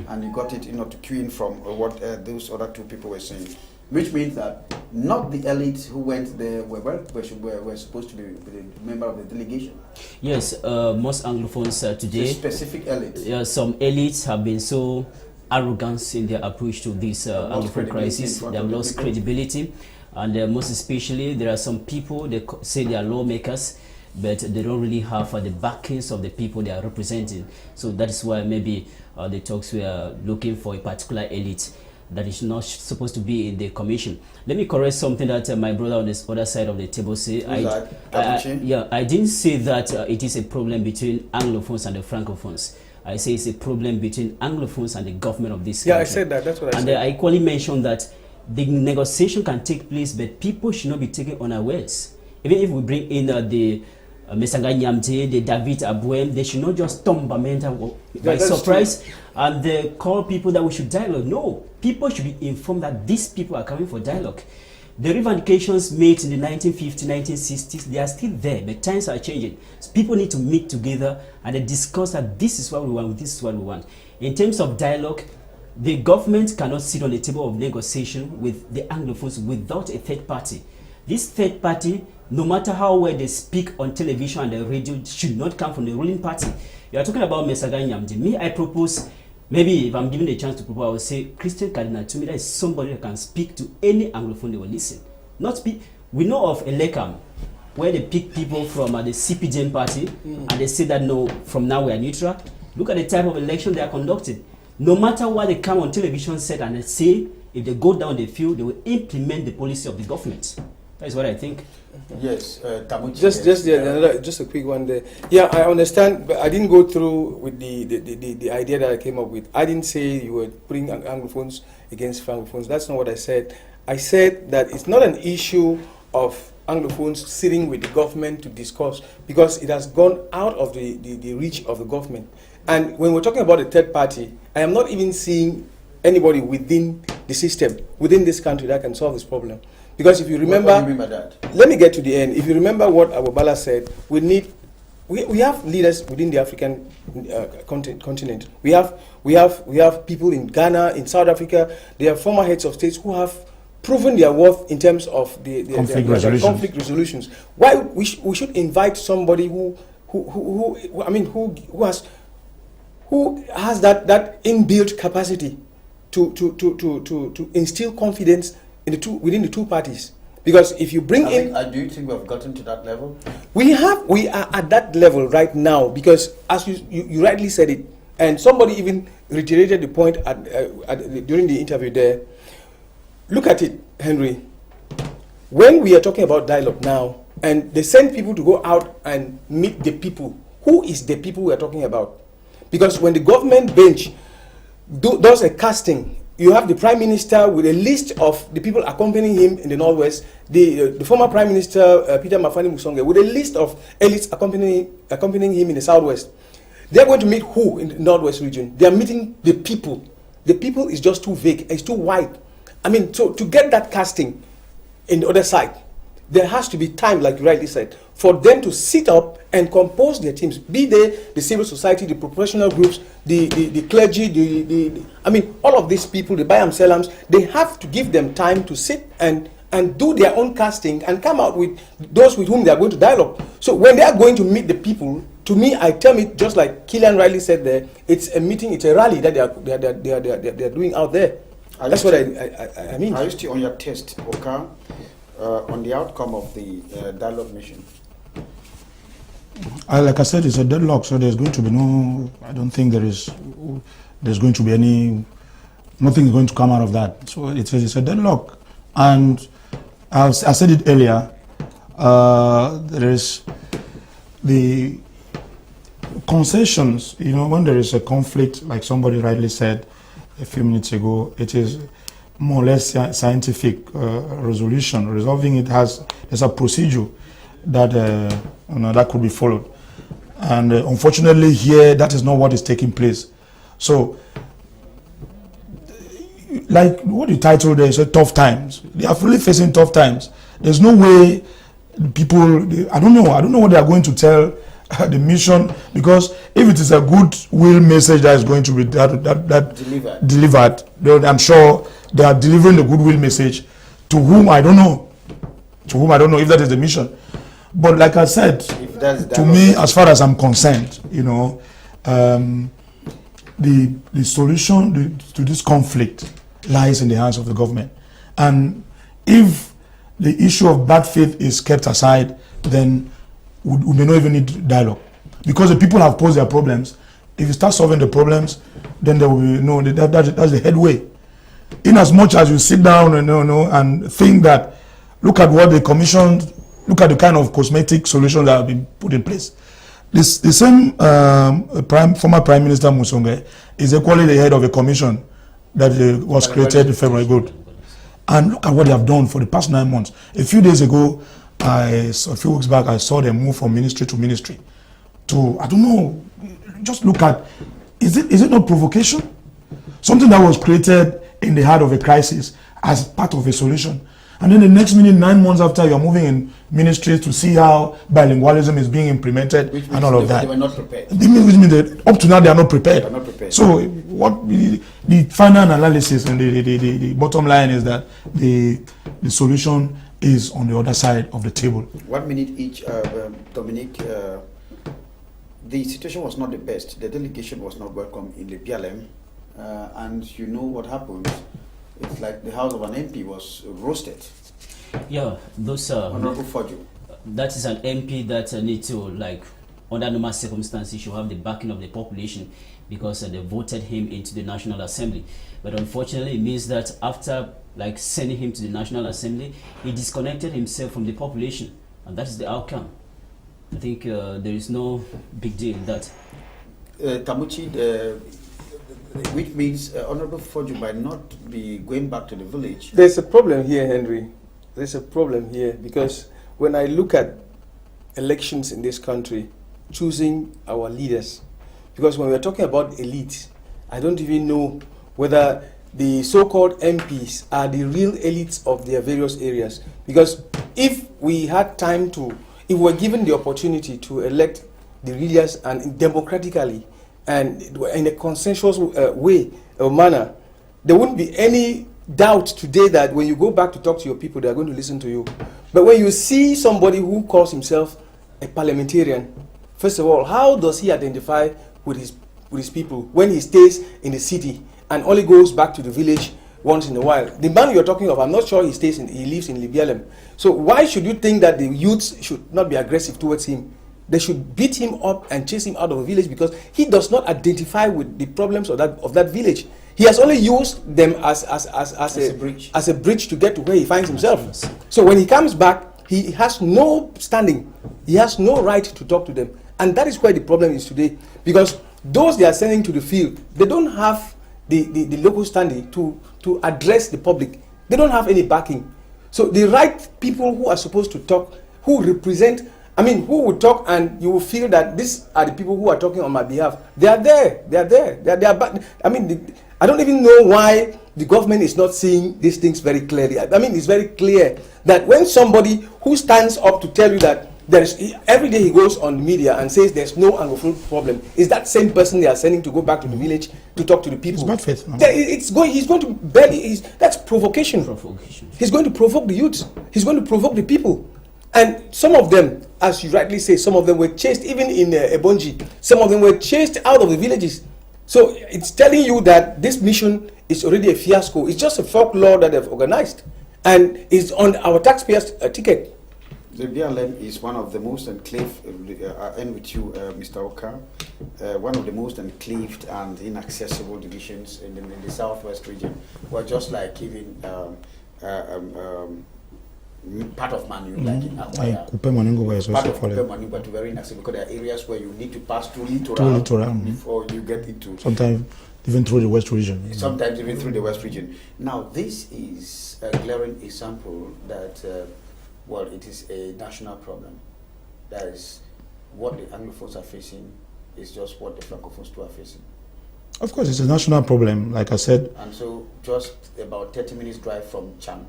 and you got it, to cue in from what those other two people were saying, which means that not the elites who went there were supposed to be the member of the delegation. Yes, most Anglophones today, the specific elites. Yeah, some elites have been so arrogant in their approach to this Anglophone crisis. They have lost credibility, and most especially, there are some people, they say they are lawmakers, but they don't really have the backings of the people they are representing. So that is why maybe the talks were looking for a particular elite that is not supposed to be in the commission. Let me correct something that my brother on this other side of the table said. I didn't say that it is a problem between Anglophones and the Francophones. I say it's a problem between Anglophones and the government of this country. Yeah, I said that. That's what I said. And I equally mentioned that the negotiation can take place, but people should not be taken unawares. Even if we bring in the Mesanga Nyamte, the David Abuem, they should not just tomb Bamenda by surprise and they call people that we should dialogue. No, people should be informed that these people are coming for dialogue. The revendications made in the 1950s, 1960s, they are still there, but times are changing. So people need to meet together and they discuss that this is what we want, this is what we want. In terms of dialogue, the government cannot sit on the table of negotiation with the Anglophones without a third party. This third party, no matter how well they speak on television and the radio, should not come from the ruling party. You are talking about Mesaga Nyamdi. Me, I propose, maybe if I'm given a chance to propose, I will say Christian Cardinal to me, that is somebody that can speak to any Anglophone they will listen. Not speak. We know of Elekam, where they pick people from the CPDM party, and they say that no, from now we are neutral. Look at the type of election they are conducting. No matter what they come on television set and they say, if they go down the field, they will implement the policy of the government. That is what I think. Yes, Tamuchi. Just a quick one there. Yeah, I understand, but I didn't go through with the idea that I came up with. I didn't say you were putting Anglophones against Francophones. That's not what I said. I said that it's not an issue of Anglophones sitting with the government to discuss, because it has gone out of the reach of the government. And when we're talking about a third party, I am not even seeing anybody within the system, within this country, that can solve this problem. Because if you remember, what do you mean by that? Let me get to the end. If you remember what Abu Bala said, we have leaders within the African continent. We have people in Ghana, in South Africa. They are former heads of states who have proven their worth in terms of the conflict resolutions. Why we should invite somebody who has that inbuilt capacity to instill confidence within the two parties. Because if you bring in, do you think we have gotten to that level? We are at that level right now, because as you rightly said it, and somebody even reiterated the point during the interview there. Look at it, Henry. When we are talking about dialogue now, and they send people to go out and meet the people, who is the people we are talking about? Because when the government bench does a casting, you have the Prime Minister with a list of the people accompanying him in the Northwest, the former Prime Minister Peter Mafani Musonge with a list of elites accompanying him in the Southwest. They are going to meet who in the Northwest region? They are meeting the people. The people is just too vague, it's too wide. I mean, so to get that casting in the other side, there has to be time, like you rightly said, for them to sit up and compose their teams, be they the civil society, the professional groups, the clergy, all of these people, the Bayam Selams, they have to give them time to sit and do their own casting and come out with those with whom they are going to dialogue. So when they are going to meet the people, to me, I term it just like Killian Riley said there, it's a meeting, it's a rally that they are doing out there. That's what I mean. Are you still on your test, Oka, on the outcome of the dialogue mission? Like I said, it's a deadlock, so there's going to be I don't think there's going to be nothing is going to come out of that. So it's a deadlock. And I said it earlier, there is the concessions, when there is a conflict, like somebody rightly said a few minutes ago, it is more or less scientific resolution. Resolving it there's a procedure that that could be followed, and unfortunately here that is not what is taking place. So, like what you titled there, is tough times. They are really facing tough times. There's no way people. I don't know what they are going to tell the mission, because if it is a goodwill message that is going to be delivered, I'm sure they are delivering the goodwill message to whom I don't know. If that is the mission. But like I said, to me, as far as I'm concerned, the solution to this conflict lies in the hands of the government. And if the issue of bad faith is kept aside, then we may not even need dialogue, because the people have posed their problems. If you start solving the problems, then there will be that's the headway. In as much as you sit down and think that, look at what the commission, look at the kind of cosmetic solutions that have been put in place. The same former Prime Minister Musonge is equally the head of a commission that was created in February. Good. And look at what they have done for the past 9 months. A few days ago, a few weeks back, I saw them move from ministry to ministry. I don't know, just look at, is it not provocation? Something that was created in the heart of a crisis as part of a solution. And then the next minute, 9 months after, you're moving in ministries to see how bilingualism is being implemented and all of that. They were not prepared. Which means that up to now, they are not prepared. They are not prepared. So what the final analysis and the bottom line is that the solution is on the other side of the table. 1 minute each, Dominique. The situation was not the best. The delegation was not welcome in the PLM, and you know what happened. It's like the house of an MP was roasted. Yeah, those Honorable Fojo. That is an MP that need to, like, under normal circumstances, should have the backing of the population, because they voted him into the National Assembly. But unfortunately, it means that after sending him to the National Assembly, he disconnected himself from the population, and that is the outcome. I think there is no big deal in that. Tamuchi, which means Honorable Fojo might not be going back to the village. There's a problem here, Henry. There's a problem here, because when I look at elections in this country, choosing our leaders, because when we're talking about elite, I don't even know whether the so-called MPs are the real elites of their various areas. Because if we had time to, if we were given the opportunity to elect the leaders and democratically and in a consensual way or manner, there wouldn't be any doubt today that when you go back to talk to your people, they are going to listen to you. But when you see somebody who calls himself a parliamentarian, first of all, how does he identify with his people when he stays in the city and only goes back to the village once in a while? The man you're talking of, I'm not sure he lives in Libialem. So why should you think that the youths should not be aggressive towards him? They should beat him up and chase him out of the village, because he does not identify with the problems of that village. He has only used them as a bridge to get to where he finds himself. So when he comes back, he has no standing. He has no right to talk to them. And that is where the problem is today, because those they are sending to the field, they don't have the local standing to address the public. They don't have any backing. So the right people who are supposed to talk, who represent, who would talk, and you will feel that these are the people who are talking on my behalf. They are there. They are there. They are I don't even know why the government is not seeing these things very clearly. It's very clear that when somebody who stands up to tell you that every day he goes on the media and says there's no Anglophone problem, is that same person they are sending to go back to the village to talk to the people. It's bad faith. He's going to that's provocation. He's going to provoke the youth. He's going to provoke the people. And some of them, as you rightly say, some of them were chased, even in Ebonji, some of them were chased out of the villages. So it's telling you that this mission is already a fiasco. It's just a folklore that they've organized, and is on our taxpayers' ticket. The BLM is one of the most enclaved, and with you, Mr. Oka, one of the most enclaved and inaccessible divisions in the southwest region. We're just like even part of Manu, like in Akwaya. Kupe Maningwa is Part also of for Kupe Maningwa to very inaccessible because there are areas where you need to pass through Littoral, Littoral before you get into. sometimes even through the West region. Sometimes even through the West region. Now, this is a glaring example that, well, it is a national problem. That is what the Anglophones are facing is just what the Francophones too are facing. Of course, it's a national problem, like I said. And so just about 30 minutes drive from Cham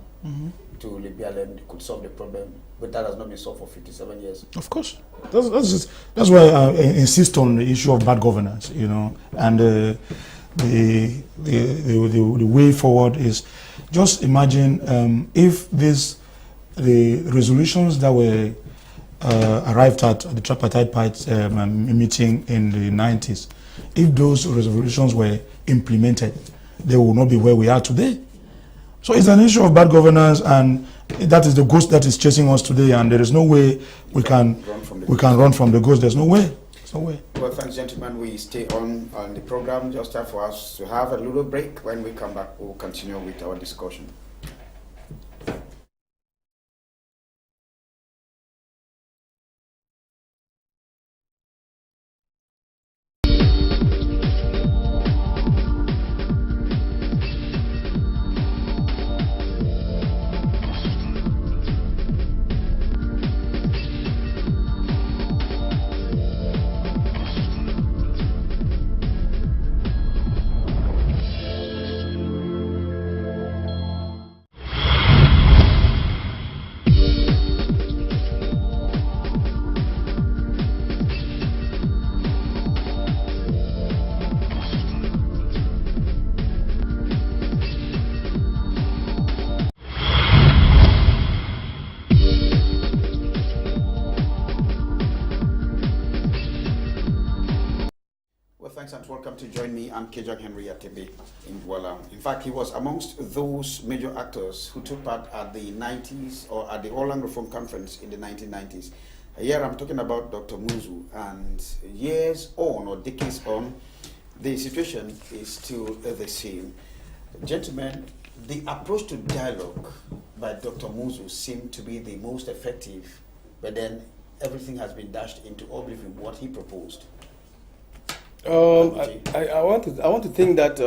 to Libya land could solve the problem, but that has not been solved for 57 years. Of course, that's why I insist on the issue of bad governance, you know, and the way forward is just imagine if the resolutions that were arrived at the tripartite meeting in the 90s, if those resolutions were implemented, they will not be where we are today. So it's an issue of bad governance, and that is the ghost that is chasing us today, and there is no way we can run from the ghost. There's no way. There's no way. Well, thanks, gentlemen. We stay on the program. Just time for us to have a little break. When we come back, we'll continue with our discussion. Thanks and welcome to join me. I'm Kejang Henry Atebe in Douala. In fact, he was amongst those major actors who took part at the 90s or at the All Anglophone Conference in the 1990s. Here I'm talking about Dr. Muzu, and years on or decades on, the situation is still the same. Gentlemen, the approach to dialogue by Dr. Muzu seemed to be the most effective, but then everything has been dashed into oblivion, what he proposed. I want to think that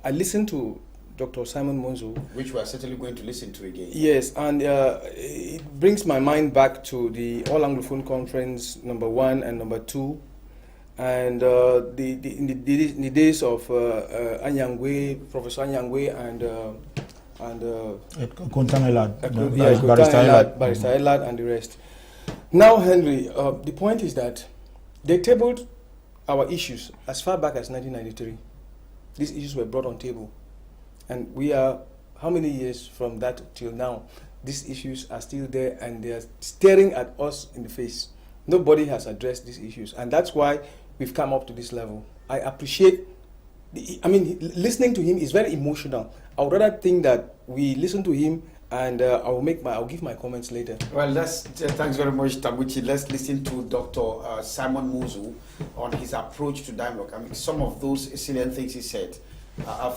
I listened to Dr. Simon Monzo, which we are certainly going to listen to again. Yes, and it brings my mind back to the All Anglophone Conference #1 and #2, and in the days of Anyangwe, Professor Anyangwe, and Barrister Elad, and the rest. Now, Henry, the point is that they tabled our issues as far back as 1993. These issues were brought on table. And we are, how many years from that till now? These issues are still there and they are staring at us in the face. Nobody has addressed these issues. And that's why we've come up to this level. I appreciate, listening to him is very emotional. I would rather think that we listen to him, and I'll give my comments later. Well, thanks very much, Tabuchi. Let's listen to Dr. Simon Muzu on his approach to dialogue. I mean, some of those salient things he said on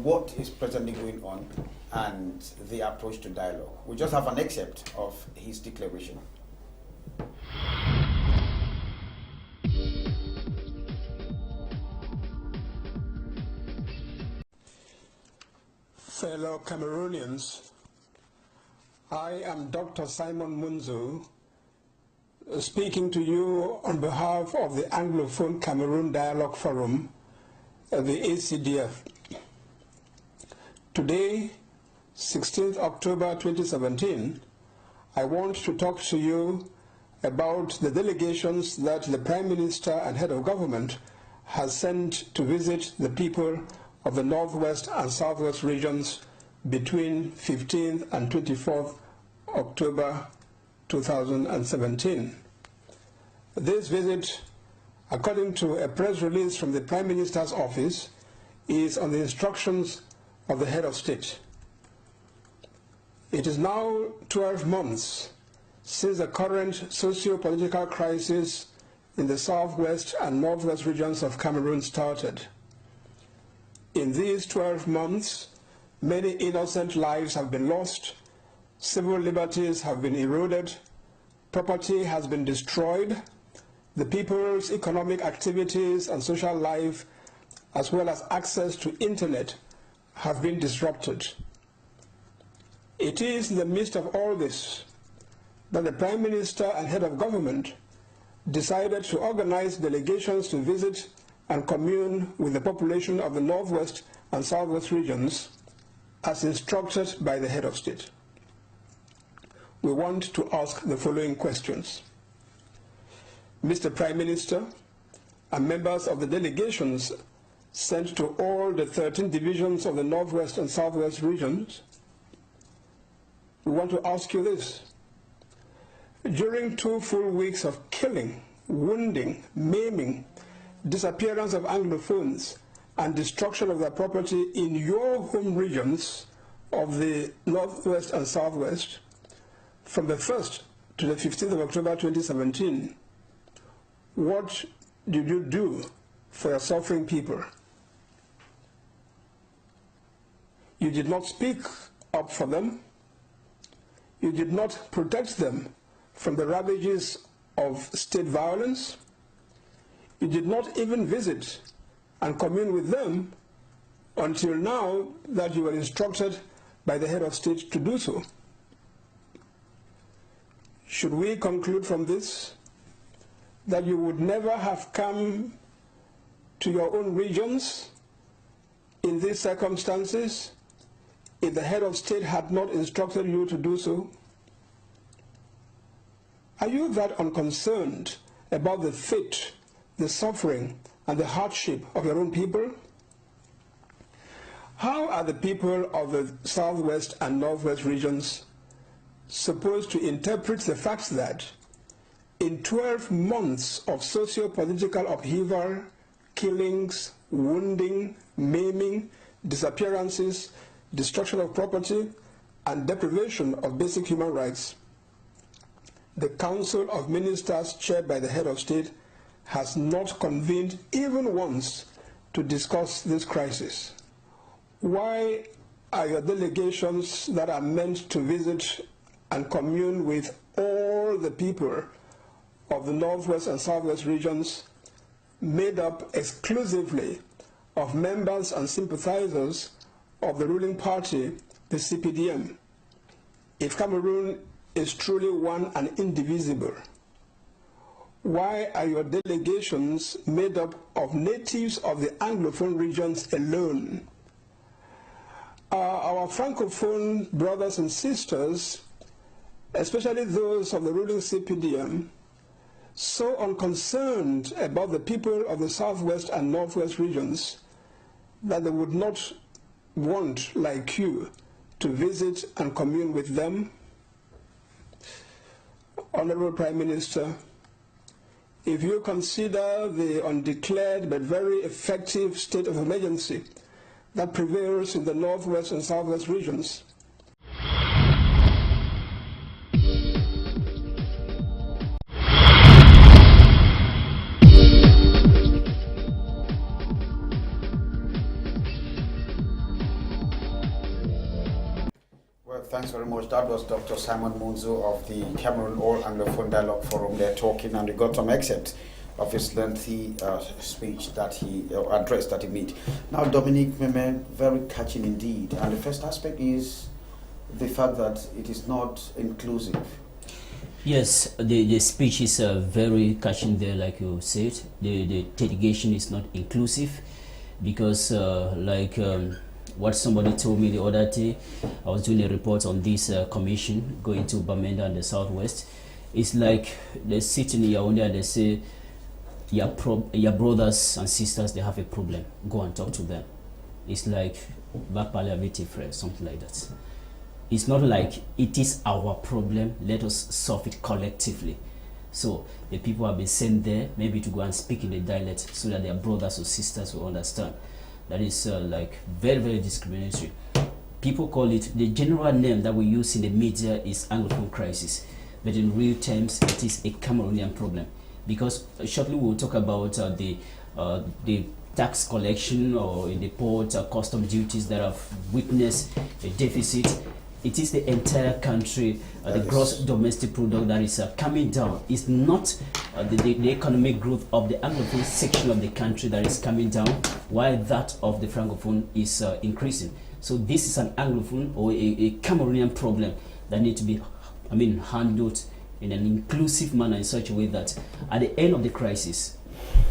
what is presently going on and the approach to dialogue. We just have an excerpt of his declaration. Fellow Cameroonians, I am Dr. Simon Munzu, speaking to you on behalf of the Anglophone Cameroon Dialogue Forum, the ACDF. Today, 16th October 2017, I want to talk to you about the delegations that the Prime Minister and Head of Government has sent to visit the people of the Northwest and Southwest regions between 15th and 24th October 2017. This visit, according to a press release from the Prime Minister's office, is on the instructions of the Head of State. It is now 12 months since the current socio-political crisis in the Southwest and Northwest regions of Cameroon started. In these 12 months, Many innocent lives have been lost, civil liberties have been eroded, property has been destroyed, the people's economic activities and social life, as well as access to internet, have been disrupted. It is in the midst of all this that the Prime Minister and head of government decided to organize delegations to visit and commune with the population of the Northwest and Southwest regions as instructed by the head of state. We want to ask the following questions. Mr. Prime Minister and members of the delegations sent to all the 13 divisions of the Northwest and Southwest regions, we want to ask you this. During 2 full weeks of killing, wounding, maiming, disappearance of Anglophones, and destruction of their property in your home regions of the Northwest and Southwest, from the 1st to the 15th of October 2017, what did you do for your suffering people? You did not speak up for them. You did not protect them from the ravages of state violence. You did not even visit and commune with them until now that you were instructed by the head of state to do so. Should we conclude from this that you would never have come to your own regions in these circumstances if the head of state had not instructed you to do so? Are you that unconcerned about the fate, the suffering, and the hardship of your own people? How are the people of the Southwest and Northwest regions supposed to interpret the fact that in 12 months of socio-political upheaval, killings, wounding, maiming, disappearances, destruction of property, and deprivation of basic human rights, the Council of Ministers chaired by the head of state has not convened even once to discuss this crisis? Why are your delegations that are meant to visit and commune with all the people of the Northwest and Southwest regions made up exclusively of members and sympathizers of the ruling party, the CPDM? If Cameroon is truly one and indivisible, why are your delegations made up of natives of the Anglophone regions alone? Our Francophone brothers and sisters, especially those of the ruling CPDM, so unconcerned about the people of the Southwest and Northwest regions that they would not want, like you, to visit and commune with them? Honorable Prime Minister, if you consider the undeclared but very effective state of emergency that prevails in the Northwest and Southwest regions, Thanks very much. That was Dr. Simon Munzo of the Cameroon All Anglophone Dialogue Forum there talking, and we got some excerpts of his lengthy speech that he addressed that he made. Now, Dominique Meme, very catching indeed. And the first aspect is the fact that it is not inclusive. Yes, the speech is very catching there, like you said. The delegation is not inclusive because, what somebody told me the other day, I was doing a report on this commission going to Bamenda and the Southwest. It's like they sit in Yaoundé and they say, your brothers and sisters, they have a problem. Go and talk to them. It's like va parler avec tes frères, something like that. It's not like it is our problem, let us solve it collectively. So the people have been sent there maybe to go and speak in the dialect so that their brothers or sisters will understand. That is very, very discriminatory. People call it, the general name that we use in the media is Anglophone crisis, but in real terms it is a Cameroonian problem, because shortly we'll talk about the the tax collection or in the port custom duties that have witnessed a deficit. It is the entire country, the gross domestic product that is coming down. It's not the economic growth of the Anglophone section of the country that is coming down, while that of the Francophone is increasing. So this is an Anglophone or a Cameroonian problem that needs to be, handled in an inclusive manner in such a way that at the end of the crisis,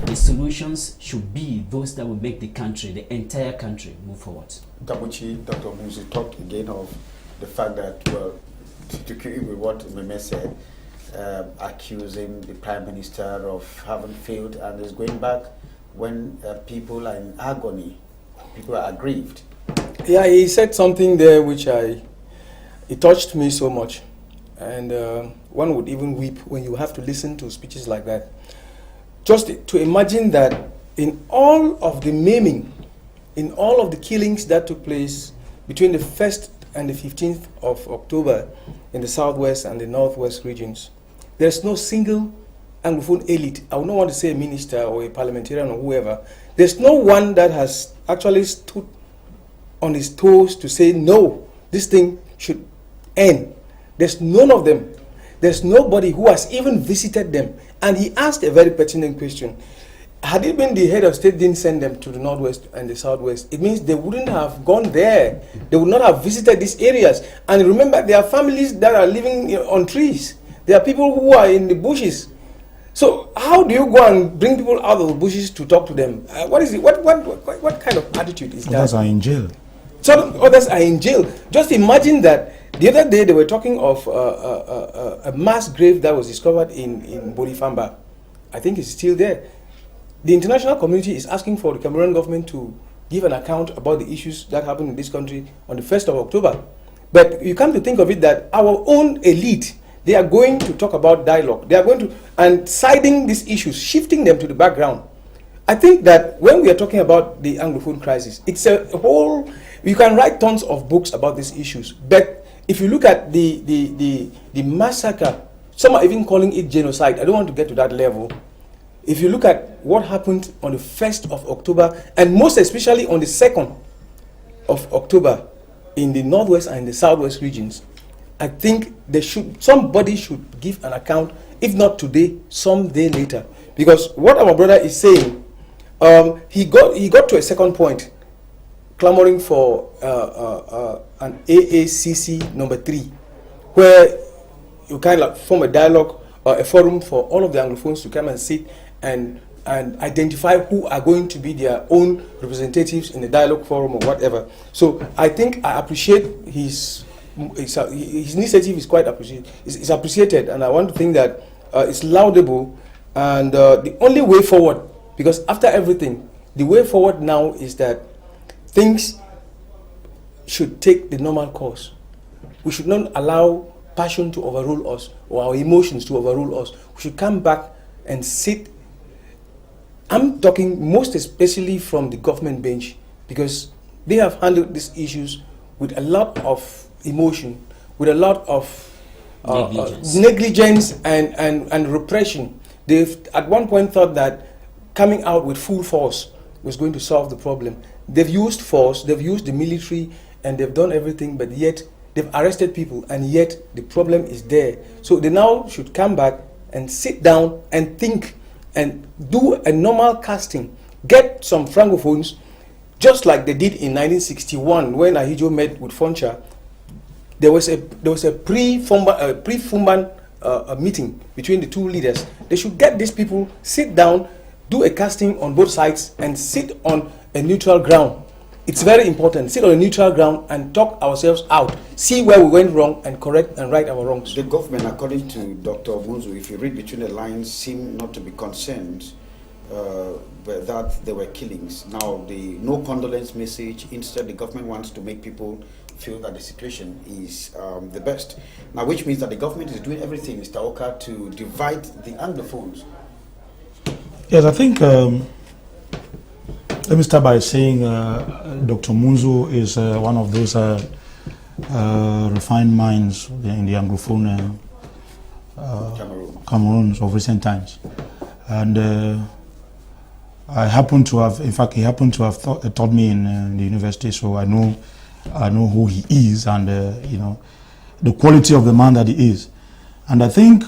the solutions should be those that will make the country, the entire country, move forward. Tabuchi, Dr. Muzi talked again of the fact that, well, to keep with what Meme said, accusing the Prime Minister of having failed, and is going back when people are in agony, people are aggrieved. Yeah, he said something there which it touched me so much. And one would even weep when you have to listen to speeches like that. Just to imagine that in all of the maiming, in all of the killings that took place between the 1st and the 15th of October in the southwest and the northwest regions, there's no single Anglophone elite, I would not want to say a minister or a parliamentarian or whoever, there's no one that has actually stood on his toes to say, no, this thing should end. There's none of them. There's nobody who has even visited them. And he asked a very pertinent question. Had it been the head of state didn't send them to the northwest and the southwest, it means they wouldn't have gone there. They would not have visited these areas. And remember, there are families that are living on trees. There are people who are in the bushes. So how do you go and bring people out of the bushes to talk to them? What is it? What kind of attitude is that? Others are in jail. Some others are in jail. Just imagine that. The other day they were talking of a mass grave that was discovered in Bolifamba. I think it's still there. The international community is asking for the Cameroonian government to give an account about the issues that happened in this country on the 1st of October. But you come to think of it that our own elite, they are going to talk about dialogue. They are going to, and siding these issues, shifting them to the background. I think that when we are talking about the Anglophone crisis, it's a whole, you can write tons of books about these issues. But if you look at the massacre, some are even calling it genocide. I don't want to get to that level. If you look at what happened on the 1st of October, and most especially on the 2nd of October in the northwest and the southwest regions, I think somebody should give an account, if not today, some day later. Because what our brother is saying, he got to a second point, clamoring for an AACC number 3, where you kind of form a dialogue or a forum for all of the Anglophones to come and sit and identify who are going to be their own representatives in the dialogue forum or whatever. So I think I appreciate his initiative is quite appreciated, and I want to think that it's laudable, and the only way forward, because after everything, the way forward now is that things should take the normal course. We should not allow passion to overrule us or our emotions to overrule us. We should come back and sit. I'm talking most especially from the government bench, because they have handled these issues with a lot of emotion, with a lot of negligence and repression. They've at one point thought that coming out with full force was going to solve the problem. They've used force, they've used the military, and they've done everything, but yet they've arrested people, and yet the problem is there. So they now should come back and sit down and think and do a normal casting. Get some Francophones, just like they did in 1961 when Ahidjo met with Foncha. There was a pre-Fumban meeting between the two leaders. They should get these people, sit down, do a casting on both sides, and sit on a neutral ground. It's very important. Sit on a neutral ground and talk ourselves out. See where we went wrong and correct and right our wrongs. The government, according to Dr. Munzu, if you read between the lines, seem not to be concerned that there were killings. Now, the no condolence message, instead the government wants to make people feel that the situation is the best. Now, which means that the government is doing everything, Mr. Oka, to divide the Anglophones. Yes, I think, let me start by saying Dr. Munzu is one of those refined minds in the Anglophone Cameroons of recent times. And I happen to have, in fact, he happened to have taught me in the university, so I know who he is and you know, the quality of the man that he is. And I think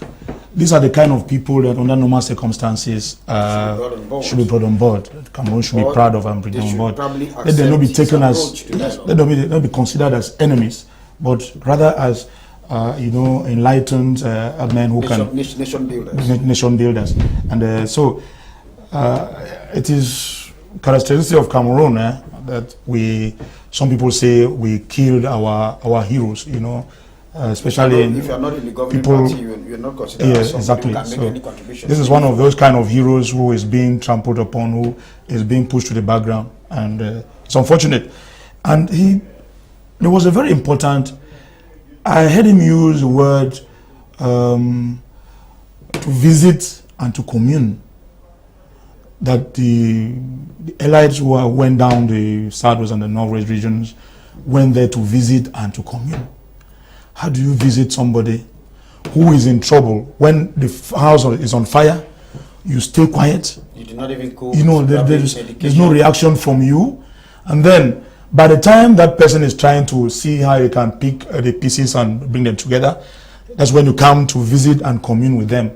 these are the kind of people that under normal circumstances should be brought on board. Cameroon should be proud of and bring them on board. Let them not be taken as, let them not be considered as enemies, but rather as you know, enlightened men who nation builders. Nation builders. And so it is characteristic of Cameroon that some people say we killed our heroes, you know, especially if you're not in the governing party, you're not considered as somebody who can make any contribution. This is one of those kind of heroes who is being trampled upon, who is being pushed to the background, and it's unfortunate. And there was a very important, I heard him use the word to visit and to commune, that the elites who went down the southwest and the northwest regions went there to visit and to commune. How do you visit somebody who is in trouble when the house is on fire? You stay quiet. You do not even cook. You know, there's no reaction from you. And then by the time that person is trying to see how you can pick the pieces and bring them together, that's when you come to visit and commune with them.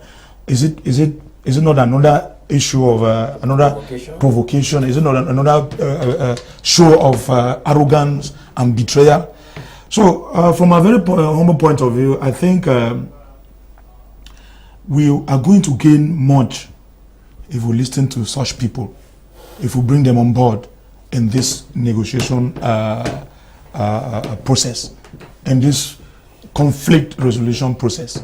Is it not another issue of another provocation? Is it not another show of arrogance and betrayal? So from a very humble point of view, I think we are going to gain much if we listen to such people, if we bring them on board in this negotiation process, in this conflict resolution process.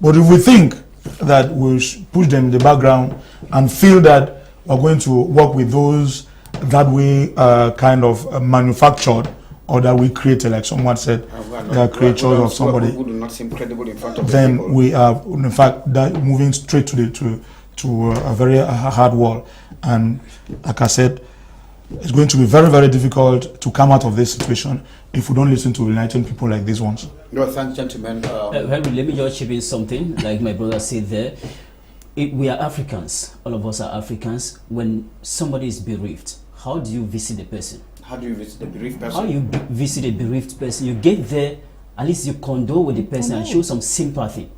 But if we think that we push them in the background and feel that we're going to work with those that we kind of manufactured, or that we created, like someone said, they are creatures of somebody, who do not seem credible in front of then the people. we are in fact moving straight to a very hard wall. And like I said, it's going to be very, very difficult to come out of this situation if we don't listen to enlightened people like these ones. No, thanks, gentlemen. Henry, let me just chip in something, like my brother said there. We are Africans. All of us are Africans. When somebody is bereaved, how do you visit the person? How do you visit the bereaved person? How you visit a bereaved person? You get there, at least you condole with the person and show some sympathy.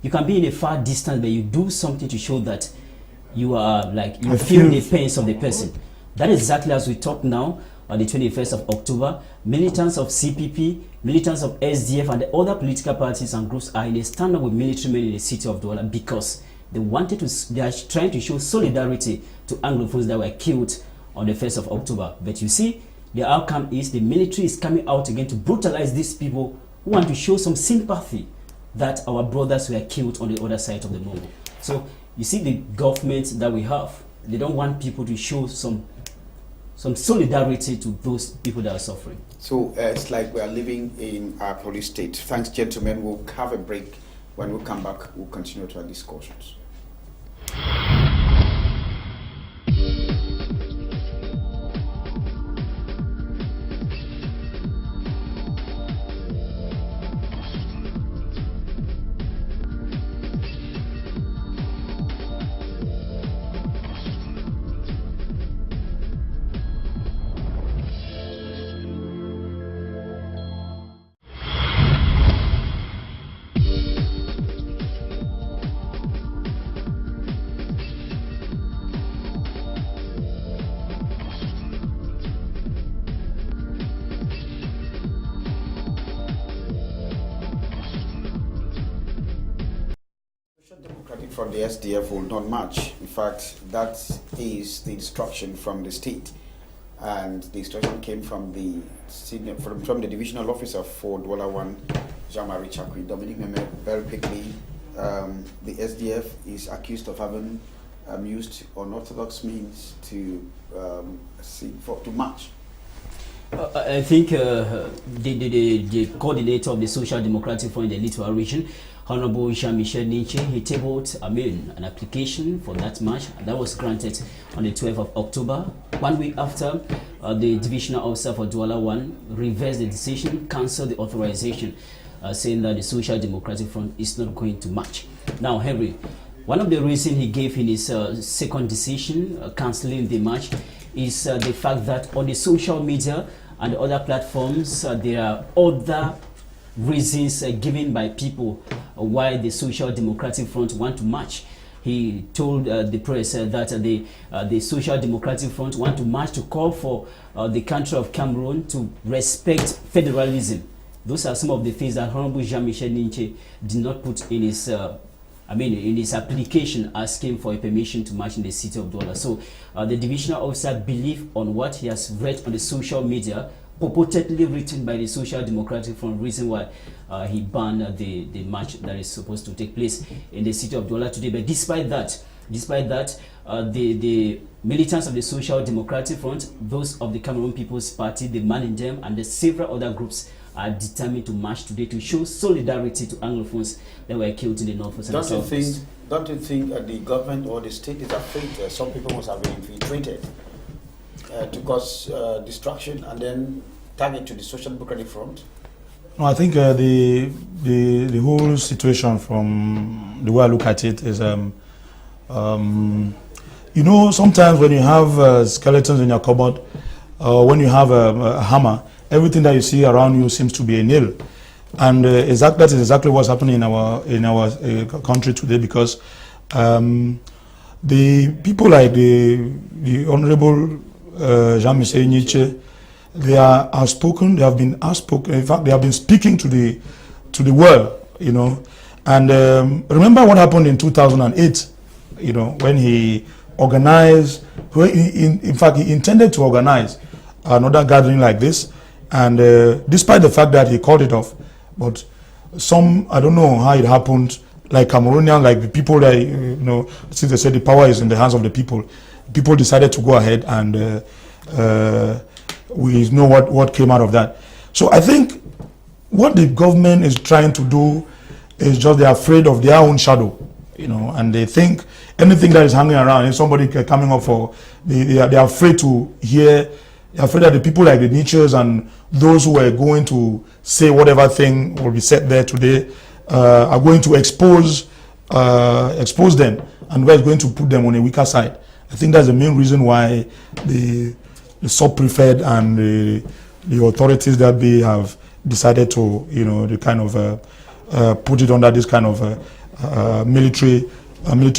You can be in a far distance, but you do something to show that you are like, you feel the pains of the person. That is exactly as we talk now on the 21st of October. Militants of CPP, militants of SDF and the other political parties and groups are in a stand-up with military men in the city of Douala because they are trying to show solidarity to Anglophones that were killed on the 1st of October. But you see, the outcome is the military is coming out again to brutalize these people who want to show some sympathy that our brothers were killed on the other side of the Congo. So you see the government that we have, they don't want people to show some solidarity to those people that are suffering. So it's like we are living in our police state. Thanks, gentlemen. We'll have a break. When we come back, we'll continue to our discussions. From the SDF will not march. In fact, that is the instruction from the state, and the instruction came from the senior, from the divisional officer for Douala 1, Jean-Marie Chakwi. Dominic Meme, very quickly, the SDF is accused of having used unorthodox means to march. I think the coordinator of the Social Democratic Front in the Littoral region, Honorable Jean-Michel Nietzsche, he tabled an application for that march, and that was granted on the 12th of October. 1 week after, the divisional officer for Douala 1 reversed the decision, cancelled the authorization, saying that the Social Democratic Front is not going to march. Now, Henry, One of the reasons he gave in his second decision, cancelling the march, is the fact that on the social media and other platforms, there are other reasons given by people why the Social Democratic Front want to march. He told the press that the Social Democratic Front want to march to call for the country of Cameroon to respect federalism. Those are some of the things that Honorable Jean-Michel Ninche did not put in his in his application asking for a permission to march in the city of Douala. So the divisional officer believed on what he has read on the social media, purportedly written by the Social Democratic Front, reason why he banned the march that is supposed to take place in the city of Douala today. But despite that, the militants of the Social Democratic Front, those of the Cameroon People's Party, the Man in Them, and the several other groups are determined to march today to show solidarity to Anglophones that were killed in the north and south. Don't you think the government or the state is afraid some people must have been infiltrated to cause destruction and then target to the Social Democratic Front? No, I think the whole situation, from the way I look at it, is you know, sometimes when you have skeletons in your cupboard, when you have a hammer, everything that you see around you seems to be a nail, and that is exactly what's happening in our country today. Because the people like the Honorable Jean-Michel Ninche, they are outspoken. They have been outspoken. In fact, they have been speaking to the world. You know, and remember what happened in 2008. You know, when he organized. In fact, he intended to organize another gathering like this. And despite the fact that he called it off, but some, I don't know how it happened, like Cameroonian, like the people that, you know, since they said the power is in the hands of the people decided to go ahead, and we know what came out of that. So I think what the government is trying to do is just they're afraid of their own shadow, you know, and they think anything that is hanging around, if somebody coming up for, they are afraid to hear. They're afraid that the people like the Niches and those who are going to say whatever thing will be said there today are going to expose them, and we're going to put them on a weaker side. I think that's the main reason why the sub-prefect and the authorities that they have decided to, you know, the kind of put it under this kind of military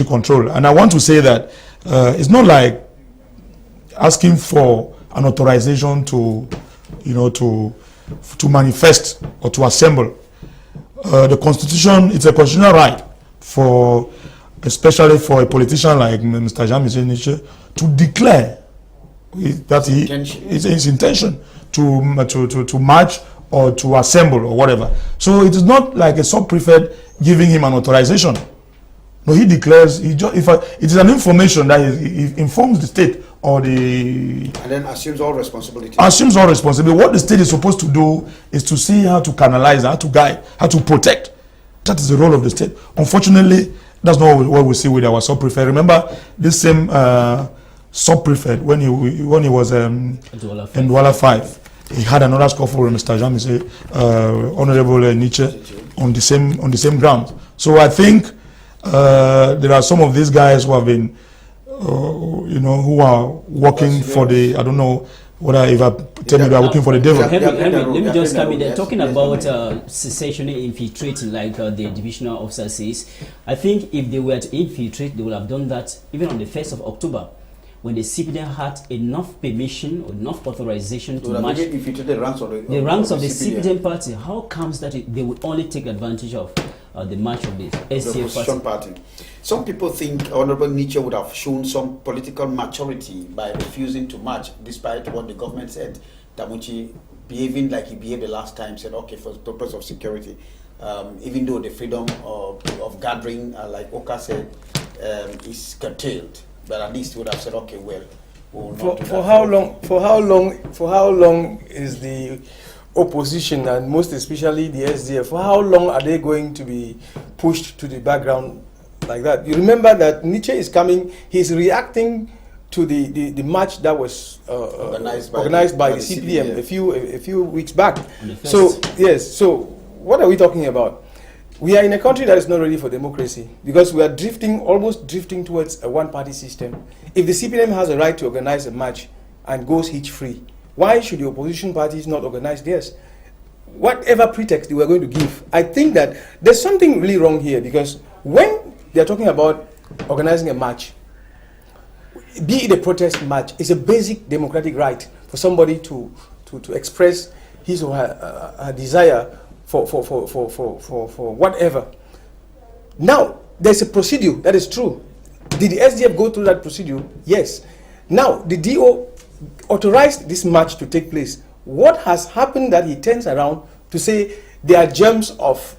control. And I want to say that it's not like asking for an authorization to, you know, to manifest or to assemble. The Constitution, it's a constitutional right for, especially for a politician like Mr. Jean-Michel Ninche, to declare that it's his intention to march or to assemble or whatever. So it is not like a sub-prefect giving him an authorization. No, he declares, it is an information that he informs the state or and then assumes all responsibility. Assumes all responsibility. What the state is supposed to do is to see how to canalize, how to guide, how to protect. That is the role of the state. Unfortunately, that's not what we see with our sub-prefect. Remember this same sub-prefect when he was in Douala 5. He had another scuffle with Mr. Jean-Michel, Honorable Ninche, on the same grounds. So I think there are some of these guys who have been, you know, who are working for the, I don't know whether if I tell you they are working for the devil. Henry, let me just come in there. Talking about secessionally infiltrating, like the divisional officer says, I think if they were to infiltrate, they would have done that even on the 1st of October, when the CPDM had enough permission or enough authorization to march the ranks of the CPDM party. How comes that they would only take advantage of the march of the SDF party? Some people think Honorable Ninche would have shown some political maturity by refusing to march, despite what the government said. Tamuchi behaving like he behaved the last time, said, okay, for the purpose of security, even though the freedom of gathering, like Oka said, is curtailed. But at least would have said, okay, well, we'll not for how long is the opposition, and most especially the SDF, for how long are they going to be pushed to the background like that? You remember that Ninche is coming, he's reacting to the march that was organized by the CPDM a few weeks back. So yes, so what are we talking about? we are in a country that is not ready for democracy because we are almost drifting towards a one-party system. If the CPDM has a right to organize a march and goes hitch-free, why should the opposition parties not organize theirs? Whatever pretext they were going to give, I think that there's something really wrong here because when they're talking about organizing a march, be it a protest march, it's a basic democratic right for somebody to express his or her desire for whatever. Now, there's a procedure, that is true. Did the SDF go through that procedure? Yes. Now, the DO authorized this march to take place. What has happened that he turns around to say there are germs of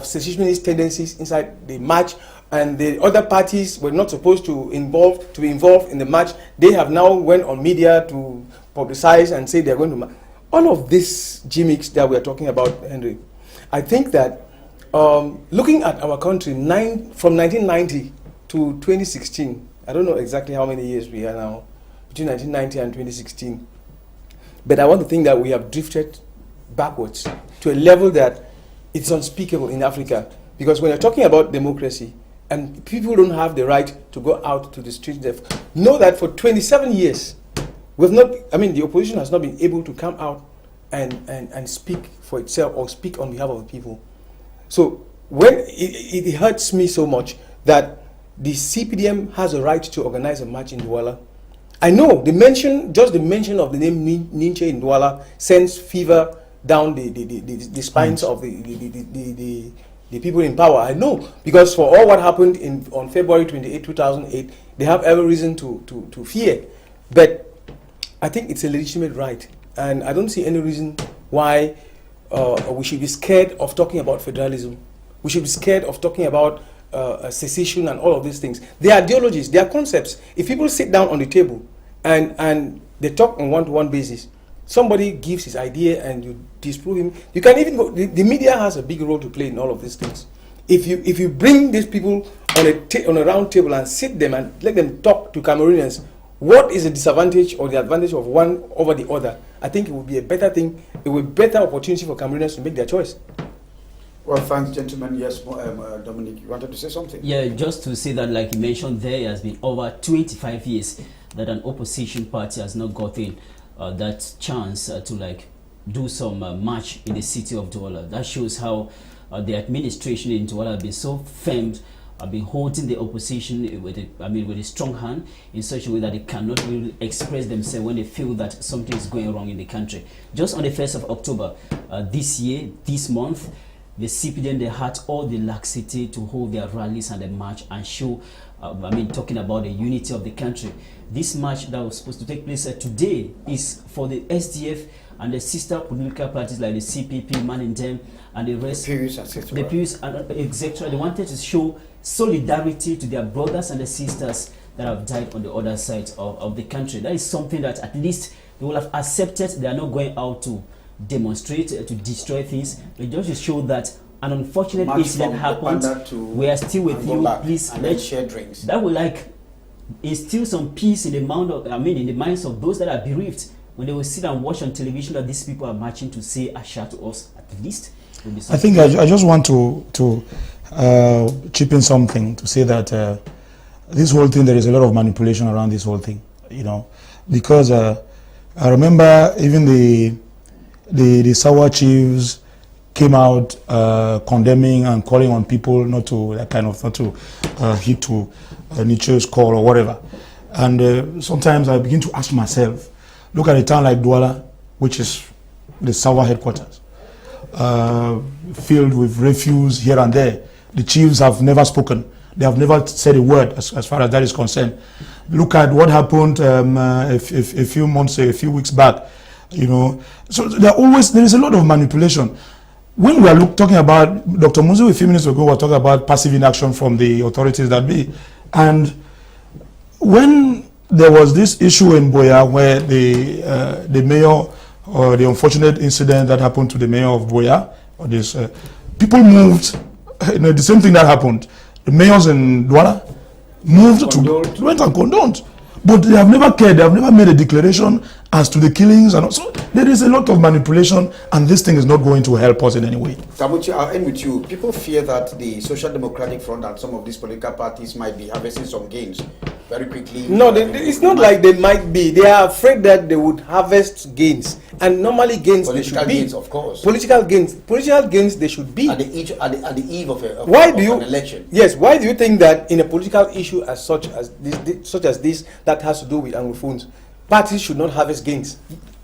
secessionist tendencies inside the march and the other parties were not supposed to be involved in the march. They have now went on media to publicize and say they're going to march. All of these gimmicks that we are talking about, Henry, I think that looking at our country from 1990 to 2016, I don't know exactly how many years we are now, between 1990 and 2016, but I want to think that we have drifted backwards to a level that it's unspeakable in Africa. Because when you're talking about democracy and people don't have the right to go out to the streets, know that for 27 years, the opposition has not been able to come out and speak for itself or speak on behalf of the people. So when it hurts me so much that the CPDM has a right to organize a march in Douala. I know just the mention of the name Ninche in Douala sends fever down the spines of the people in power. I know, because for all what happened on February 28, 2008, they have every reason to fear. But I think it's a legitimate right, and I don't see any reason why we should be scared of talking about federalism. We should be scared of talking about secession and all of these things. They are ideologies, they are concepts. If people sit down on the table and they talk on one-to-one basis, somebody gives his idea and you disprove him. You can even go. The media has a big role to play in all of these things. If you bring these people on a round table and sit them and let them talk to Cameroonians, what is the disadvantage or the advantage of one over the other? I think it would be a better thing. It would be a better opportunity for Cameroonians to make their choice. Well, thanks, gentlemen. Yes, Dominic, you wanted to say something? Yeah, just to say that, like you mentioned, there has been over 25 years that an opposition party has not gotten that chance to do some march in the city of Douala. That shows how the administration in Douala have been so firm, have been holding the opposition with a strong hand in such a way that they cannot really express themselves when they feel that something is going wrong in the country. Just on the 1st of October this month, the CPDM, they had all the laxity to hold their rallies and the march and show, talking about the unity of the country. This march that was supposed to take place today is for the SDF and the sister political parties like the CPP, Manindem, and the rest. The Pews, etc. They wanted to show solidarity to their brothers and the sisters that have died on the other side of the country. That is something that at least they will have accepted. They are not going out to demonstrate, to destroy things. It just to show that an unfortunate incident happened. We are still with you. Please let's share drinks. That will instill some peace in the minds of those that are bereaved, when they will sit and watch on television that these people are marching to say Asha to us. At least I think I just want to chip in something to say that this whole thing, there is a lot of manipulation around this whole thing, because I remember even the Sawa chiefs came out condemning and calling on people not to heed to Nietzsche's call or whatever. And sometimes I begin to ask myself, look at a town like Douala, which is the Sawa headquarters, filled with refuse here and there. The chiefs have never spoken. They have never said a word as far as that is concerned. Look at what happened a few weeks back. So there is a lot of manipulation. When we are talking about, Dr. Muzu a few minutes ago was talking about passive inaction from the authorities that be. And when there was this issue in Buea where the mayor, or the unfortunate incident that happened to the mayor of Buea, people moved, the same thing that happened. The mayors in Douala went and condoned. But they have never cared. They have never made a declaration as to the killings. And so there is a lot of manipulation, and this thing is not going to help us in any way. Kamuchi, I'll end with you. People fear that the Social Democratic Front and some of these political parties might be harvesting some gains very quickly. No, it's not like they might be. They are afraid that they would harvest gains, and normally gains they should be. Political gains, of course. Political gains they should be. At the eve of an election. Yes. Why do you think that in a political issue as such as this that has to do with Anglophones, parties should not harvest gains?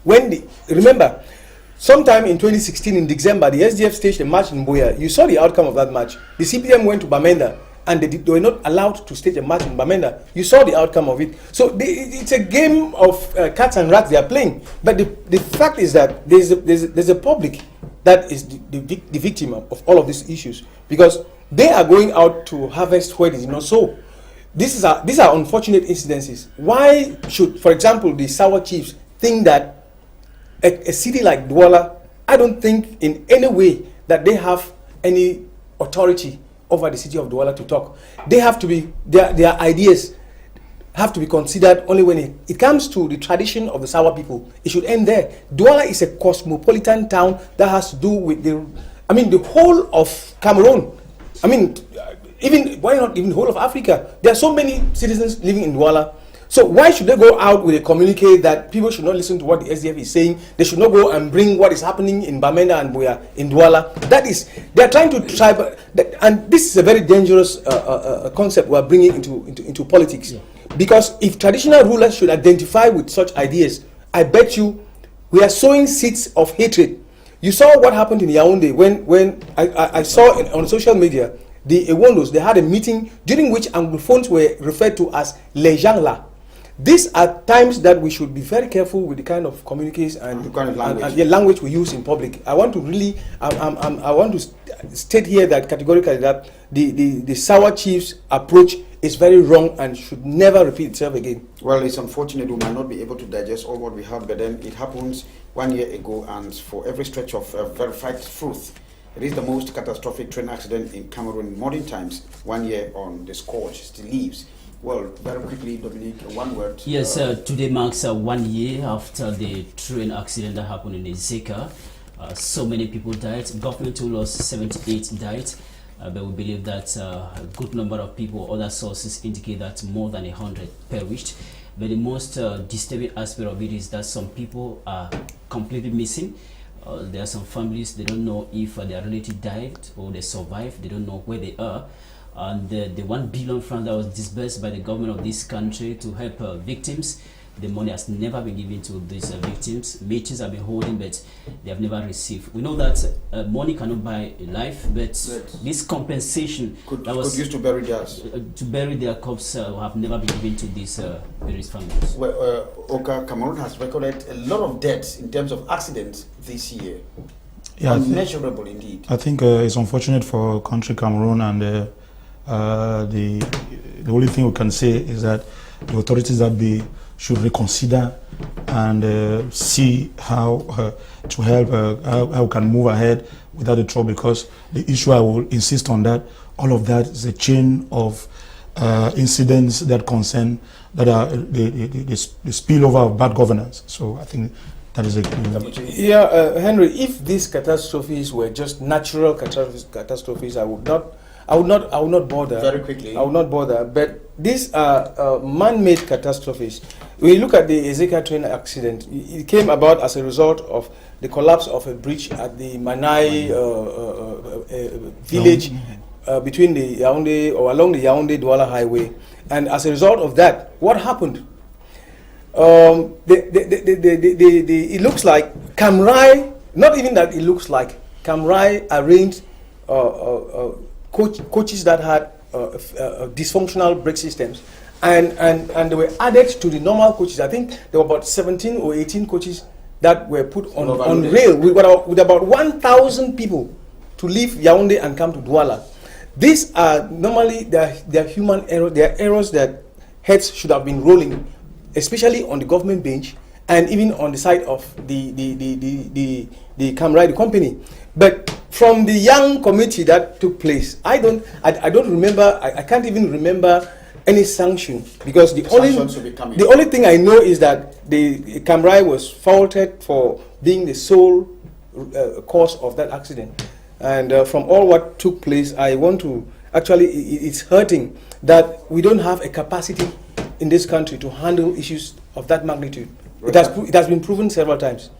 Remember, sometime in 2016 in December, the SDF staged a march in Buea. You saw the outcome of that march. The CPM went to Bamenda, and they were not allowed to stage a march in Bamenda. You saw the outcome of it. So it's a game of cats and rats they are playing. But the fact is that there's a public that is the victim of all of these issues, because they are going out to harvest where it is not so. These are unfortunate incidences. Why should, for example, the Sawa chiefs think that a city like Douala, I don't think in any way that they have any authority over the city of Douala to talk. They have to be, their ideas have to be considered only when it comes to the tradition of the Sawa people. It should end there. Douala is a cosmopolitan town that has to do with the whole of Cameroon. Why not even the whole of Africa? There are so many citizens living in Douala. So why should they go out with a communique that people should not listen to what the SDF is saying? They should not go and bring what is happening in Bamenda and Buea in Douala. They are trying to try, and this is a very dangerous concept we are bringing into politics. Yeah. Because if traditional rulers should identify with such ideas, I bet you we are sowing seeds of hatred. You saw what happened in Yaoundé when I saw on social media, the Ewondos, they had a meeting during which Anglophones were referred to as les gens là. These are times that we should be very careful with the kind of communiques and the language we use in public. I want to state here that categorically that the Sawa chiefs approach is very wrong and should never repeat itself again. Well, it's unfortunate we might not be able to digest all what we have, but then it happens 1 year ago, and for every stretch of verified truth, it is the most catastrophic train accident in Cameroon in modern times. 1 year on, the scourge still leaves. Well, very quickly, Dominique, one word. Yes, today marks 1 year after the train accident that happened in Ezeka. So many people died. Government told us 78 died, but we believe that a good number of people, other sources indicate that more than 100 perished. But the most disturbing aspect of it is that some people are completely missing. There are some families, they don't know if their relative died or they survived. They don't know where they are. And the 1 billion francs that was disbursed by the government of this country to help victims, the money has never been given to these victims. Meetings have been holding, but they have never received. We know that money cannot buy life, but this compensation could used to bury theirs. To bury their corpse have never been given to these various families. Well, Oka, Cameroon has recorded a lot of deaths in terms of accidents this year. Yeah, unmeasurable indeed. I think it's unfortunate for country Cameroon, and the only thing we can say is that the authorities that should reconsider and see how to help how we can move ahead without the trouble, because the issue, I will insist on that, all of that is a chain of incidents that concern that are the spillover of bad governance. So I think that is a Henry, if these catastrophes were just natural catastrophes, I would not bother. Very quickly. I would not bother. But these are man-made catastrophes. When you look at the Ezeka train accident, it came about as a result of the collapse of a bridge at the Manai village between the Yaoundé, or along the Yaoundé-Douala highway. And as a result of that, what happened? It looks like Camrai, not even that it looks like, Camrai arranged coaches that had dysfunctional brake systems, and they were added to the normal coaches. I think there were about 17 or 18 coaches that were put on rail with about 1,000 people to leave Yaoundé and come to Douala. These are normally they're human errors. They are errors that heads should have been rolling, especially on the government bench and even on the side of the Camrai, the company. But from the young committee that took place, I don't remember. I can't even remember any sanction, because the Sanctions will be coming. only thing I know is that the Camry was faulted for being the sole cause of that accident. And from all what took place, I want to actually, it's hurting that we don't have a capacity in this country to handle issues of that magnitude. It has been proven several times.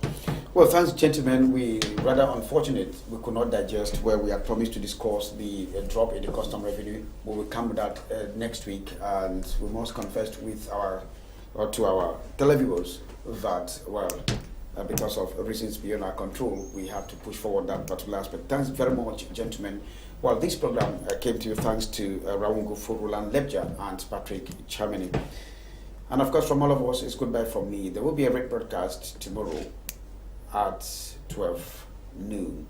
Well, thanks, gentlemen. We rather unfortunate we could not digest where we had promised to discuss the drop in the custom revenue. We will come with that next week, and we must confess with to our televiewers that, well, because of reasons beyond our control, we have to push forward that particular aspect. Thanks very much, gentlemen. Well, this program came to you thanks to Raungu Furulan Lebja and Patrick Chamini. And of course, from all of us, it's goodbye from me. There will be a rebroadcast tomorrow at 12 noon.